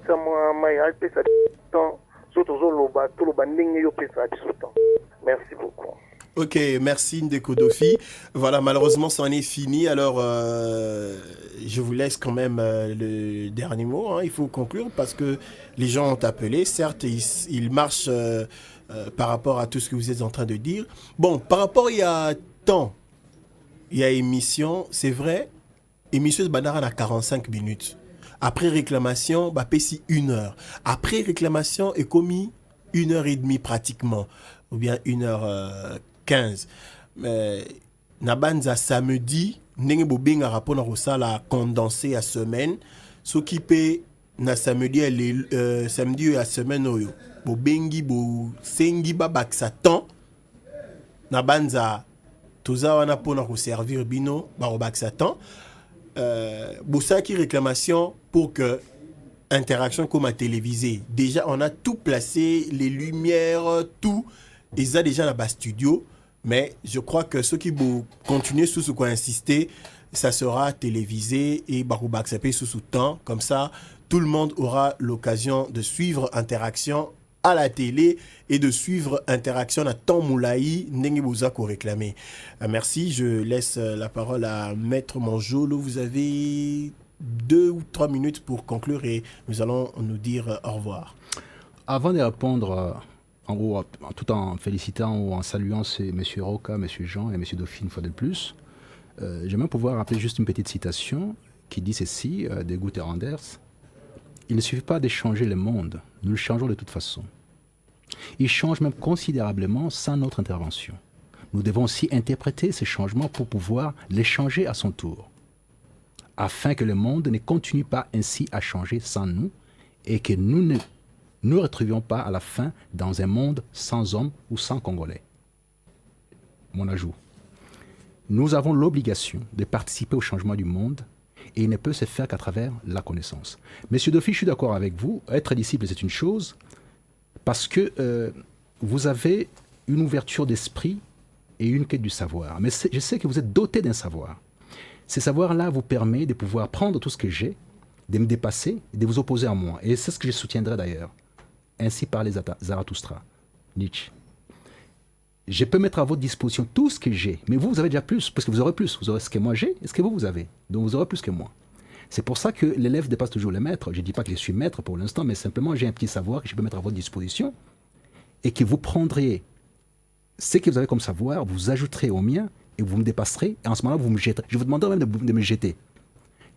merci beaucoup. Ok, merci Ndeko Dofi. Voilà, malheureusement, c'en est fini. Alors, je vous laisse quand même le dernier mot. Hein. Il faut conclure parce que les gens ont appelé. Certes, ils marchent par rapport à tout ce que vous êtes en train de dire. Bon, par rapport, il y a temps, il y a émission, c'est vrai. Émission de Banara à 45 minutes. Après réclamation, bah, PSI 1 heure. Après réclamation, est commis 1h30 pratiquement. Ou bien 1h15. Mais Nabanza samedi, n'enge bobing à rapport à ça la condensé à semaine. Ce qui peut na samedi samedi à semaine oyo. Bobengi bo sengi babak satan. Nabanza toza wana pona ko servir bino barobak satan. Boussaki réclamation pour que interaction comme à télévisé. Déjà, on a tout placé, les lumières, tout. Ils ont déjà là-bas studio. Mais je crois que ceux qui vont continuer sous ce qu'on a insisté, ça sera télévisé et Baroubak Sapé sous temps. Comme ça, tout le monde aura l'occasion de suivre interaction à la télé et de suivre interaction à Temps Moulaï, Nengiboza qu'on réclamait. Merci, je laisse la parole à Maître Manjolo. Vous avez 2 ou 3 minutes pour conclure et nous allons nous dire au revoir. Avant de répondre, en gros, tout en félicitant ou en saluant M. Roca, M. Jean et M. Dauphine, une fois de plus, j'aimerais pouvoir rappeler juste une petite citation qui dit ceci, de Gunther Anders. Il ne suffit pas d'échanger le monde, nous le changeons de toute façon. Il change même considérablement sans notre intervention. Nous devons aussi interpréter ces changements pour pouvoir les changer à son tour, afin que le monde ne continue pas ainsi à changer sans nous et que nous ne nous retrouvions pas à la fin dans un monde sans hommes ou sans Congolais. Mon ajout. Nous avons l'obligation de participer au changement du monde et il ne peut se faire qu'à travers la connaissance. Monsieur Dofi, je suis d'accord avec vous. Être disciple, c'est une chose parce que vous avez une ouverture d'esprit et une quête du savoir. Mais je sais que vous êtes doté d'un savoir. Ce savoir-là vous permet de pouvoir prendre tout ce que j'ai, de me dépasser et de vous opposer à moi. Et c'est ce que je soutiendrai d'ailleurs. Ainsi parlait Zarathustra, Nietzsche. Je peux mettre à votre disposition tout ce que j'ai, mais vous avez déjà plus, parce que vous aurez plus. Vous aurez ce que moi j'ai et ce que vous avez. Donc vous aurez plus que moi. C'est pour ça que l'élève dépasse toujours le maître. Je ne dis pas que je suis maître pour l'instant, mais simplement j'ai un petit savoir que je peux mettre à votre disposition et que vous prendrez ce que vous avez comme savoir, vous ajouterez au mien et vous me dépasserez. Et en ce moment-là, vous me jetterez. Je vous demanderai même de me jeter.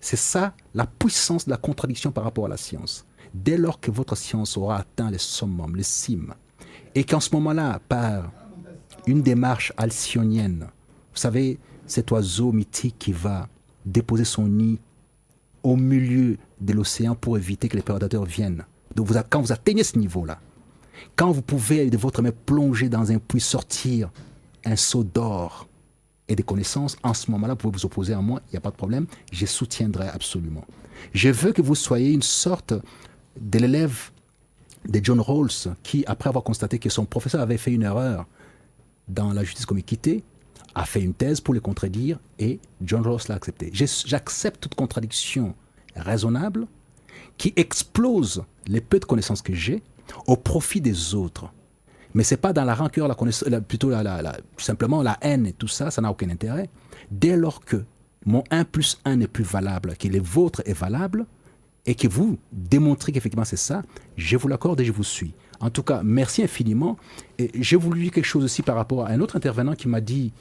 C'est ça la puissance de la contradiction par rapport à la science. Dès lors que votre science aura atteint les summum, les cimes, et qu'en ce moment-là, par une démarche alcyonienne, vous savez, cet oiseau mythique qui va déposer son nid au milieu de l'océan pour éviter que les prédateurs viennent. Donc quand vous atteignez ce niveau-là, quand vous pouvez de votre main plonger dans un puits, sortir un seau d'or et des connaissances, en ce moment-là, vous pouvez vous opposer à moi, il n'y a pas de problème, je soutiendrai absolument. Je veux que vous soyez une sorte de l'élève de John Rawls qui, après avoir constaté que son professeur avait fait une erreur dans la justice comme équité, a fait une thèse pour le contredire et John Rawls l'a accepté. J'accepte toute contradiction raisonnable qui explose les peu de connaissances que j'ai au profit des autres. Mais ce n'est pas dans la rancœur, plutôt simplement la haine et tout ça, ça n'a aucun intérêt. Dès lors que mon 1 plus 1 n'est plus valable, que le vôtre est valable, et que vous démontrez qu'effectivement c'est ça, je vous l'accorde et je vous suis. En tout cas, merci infiniment. Et j'ai voulu dire quelque chose aussi par rapport à un autre intervenant qui m'a dit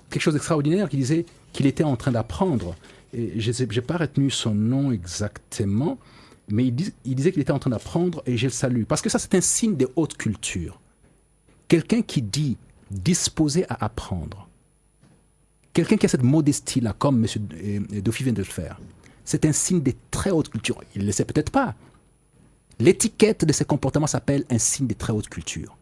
quelque chose d'extraordinaire, qui disait qu'il était en train d'apprendre. Et je n'ai pas retenu son nom exactement, mais il disait qu'il était en train d'apprendre et je le salue. Parce que ça, c'est un signe de haute culture. Quelqu'un qui dit disposé à apprendre, quelqu'un qui a cette modestie-là, comme M. Dofi vient de le faire, c'est un signe de très haute culture. Il ne le sait peut-être pas. L'étiquette de ses comportements s'appelle un signe de très haute culture.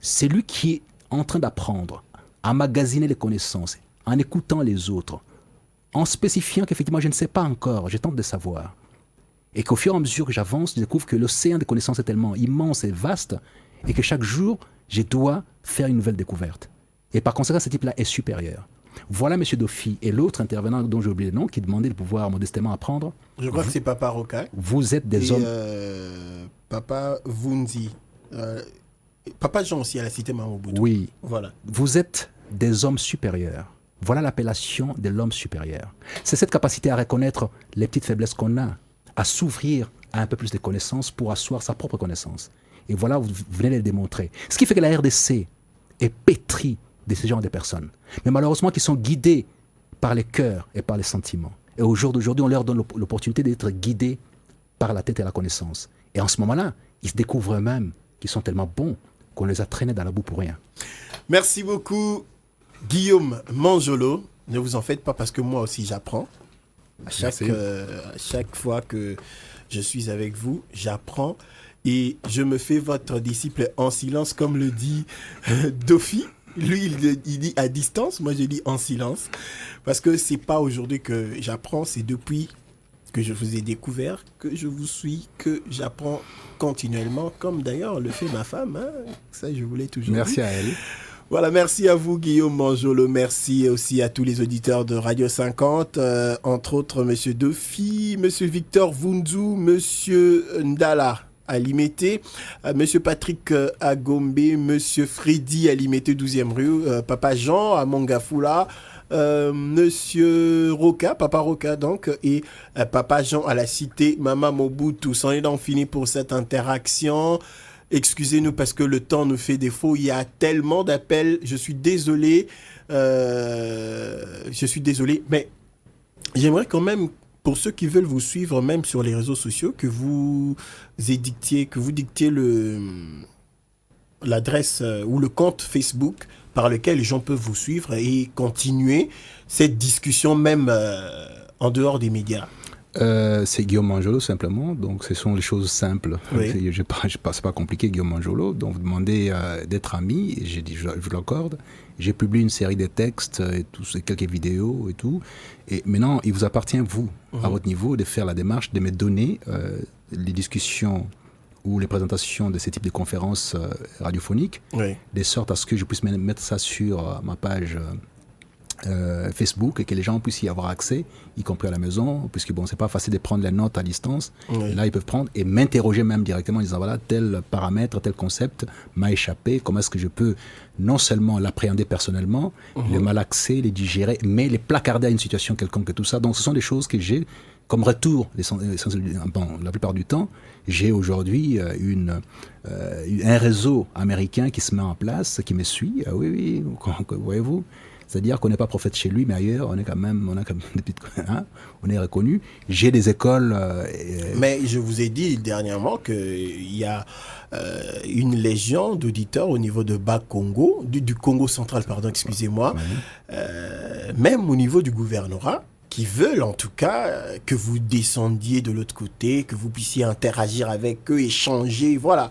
C'est lui qui est en train d'apprendre, à magasiner les connaissances, en écoutant les autres, en spécifiant qu'effectivement je ne sais pas encore, je tente de savoir. Et qu'au fur et à mesure que j'avance, je découvre que l'océan des connaissances est tellement immense et vaste, et que chaque jour, je dois faire une nouvelle découverte. Et par conséquent, ce type-là est supérieur. Voilà M. Dofi et l'autre intervenant dont j'ai oublié le nom qui demandait de pouvoir modestement apprendre. Je crois que c'est Papa Roca. Vous êtes des hommes... Papa Vundi. Papa Jean aussi à la cité Mamobutu. Oui. Voilà. Vous êtes des hommes supérieurs. Voilà l'appellation de l'homme supérieur. C'est cette capacité à reconnaître les petites faiblesses qu'on a, à s'ouvrir à un peu plus de connaissances pour asseoir sa propre connaissance. Et voilà, vous venez de le démontrer. Ce qui fait que la RDC est pétrie de ce genre de personnes. Mais malheureusement, qui sont guidés par les cœurs et par les sentiments. Et au jour d'aujourd'hui, on leur donne l'opportunité d'être guidés par la tête et la connaissance. Et en ce moment-là, ils se découvrent eux-mêmes qu'ils sont tellement bons qu'on les a traînés dans la boue pour rien. Merci beaucoup, Guillaume Manjolo. Ne vous en faites pas parce que moi aussi j'apprends. À chaque fois que je suis avec vous, j'apprends. Et je me fais votre disciple en silence, comme le dit Dofi. Lui, il dit à distance, moi je dis en silence. Parce que c'est pas aujourd'hui que j'apprends, c'est depuis que je vous ai découvert, que je vous suis, que j'apprends continuellement, comme d'ailleurs le fait ma femme. Hein. Ça, je voulais toujours Merci dire. à elle. Voilà, merci à vous Guillaume Manjolo, merci aussi à tous les auditeurs de Radio 50, entre autres Monsieur Dofi, Monsieur Victor Vunzu, Monsieur Ndala Alimete, Monsieur Patrick Agombe, Monsieur Freddy Alimete 12e rue, Papa Jean à Mongafula, Monsieur Roca, Papa Roca donc, et Papa Jean à la cité Mama Mobutu. C'en est donc fini pour cette interaction. Excusez-nous parce que le temps nous fait défaut. Il y a tellement d'appels. Je suis désolé, mais j'aimerais quand même, pour ceux qui veulent vous suivre, même sur les réseaux sociaux, que vous dictiez l'adresse ou le compte Facebook par lequel les gens peuvent vous suivre et continuer cette discussion même en dehors des médias. C'est Guillaume Manjolo simplement, donc ce sont les choses simples. Oui. C'est pas compliqué, Guillaume Manjolo. Donc vous demandez d'être ami, et j'ai dit je vous l'accorde. J'ai publié une série de textes et quelques vidéos et tout. Et maintenant, il vous appartient, vous, à votre niveau, de faire la démarche, de me donner les discussions ou les présentations de ces types de conférences radiophoniques, de sorte à ce que je puisse mettre ça sur ma page Facebook et que les gens puissent y avoir accès, y compris à la maison, puisque bon, c'est pas facile de prendre les notes à distance. Et là, ils peuvent prendre et m'interroger même directement en disant voilà, tel paramètre, tel concept m'a échappé, comment est-ce que je peux non seulement l'appréhender personnellement, le malaxer, les digérer, mais les placarder à une situation quelconque et tout ça. Donc, ce sont des choses que j'ai comme retour, la plupart du temps, j'ai aujourd'hui un réseau américain qui se met en place, qui me suit. Oui, voyez-vous. C'est-à-dire qu'on n'est pas prophète chez lui, mais ailleurs, on a quand même des petites, on est reconnu. J'ai des écoles. Mais je vous ai dit dernièrement qu'il y a une légion d'auditeurs au niveau de Bas-Congo, du Congo central, pardon, excusez-moi, même au niveau du gouvernorat, qui veulent en tout cas que vous descendiez de l'autre côté, que vous puissiez interagir avec eux, échanger, voilà.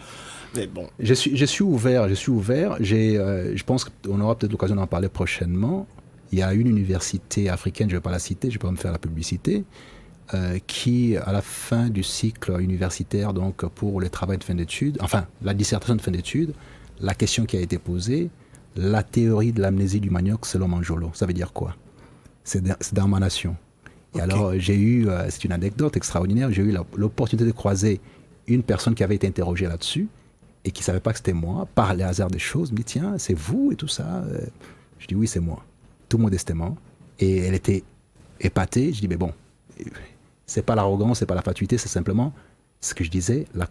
Mais bon. Je suis ouvert. Je pense qu'on aura peut-être l'occasion d'en parler prochainement. Il y a une université africaine, je ne vais pas la citer, je ne vais pas me faire la publicité, qui, à la fin du cycle universitaire, donc pour le travail de fin d'études, enfin la dissertation de fin d'études, la question qui a été posée, la théorie de l'amnésie du manioc selon Manjolo, ça veut dire quoi? C'est dans ma nation. Et alors j'ai eu, c'est une anecdote extraordinaire, j'ai eu l'opportunité de croiser une personne qui avait été interrogée là-dessus, et qui ne savait pas que c'était moi, par les hasards des choses, me dit tiens, c'est vous et tout ça. Je dis oui, c'est moi. Tout modestement. Et elle était épatée. Je dis mais bon, c'est pas l'arrogance, c'est pas la fatuité, c'est simplement ce que je disais, la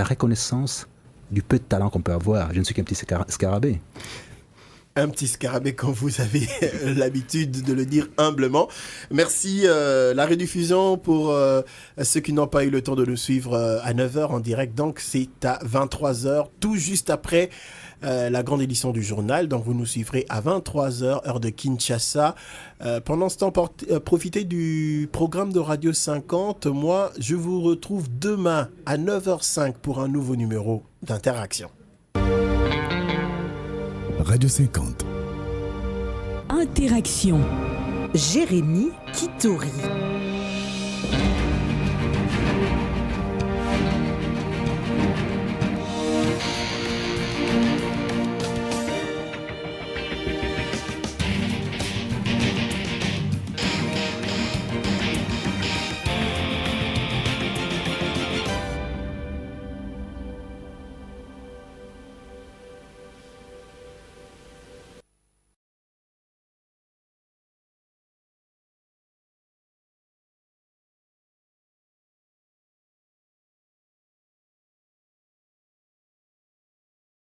reconnaissance du peu de talent qu'on peut avoir. Je ne suis qu'un petit scarabée. Un petit scarabée, comme vous avez l'habitude de le dire humblement. Merci. La rediffusion pour ceux qui n'ont pas eu le temps de nous suivre à 9h en direct. Donc, c'est à 23h, tout juste après la grande édition du journal. Donc, vous nous suivrez à 23h, heure de Kinshasa. Pendant ce temps, profitez du programme de Radio 50. Moi, je vous retrouve demain à 9h05 pour un nouveau numéro d'Interaction. Radio 50. Interaction. Jérémy Kitori.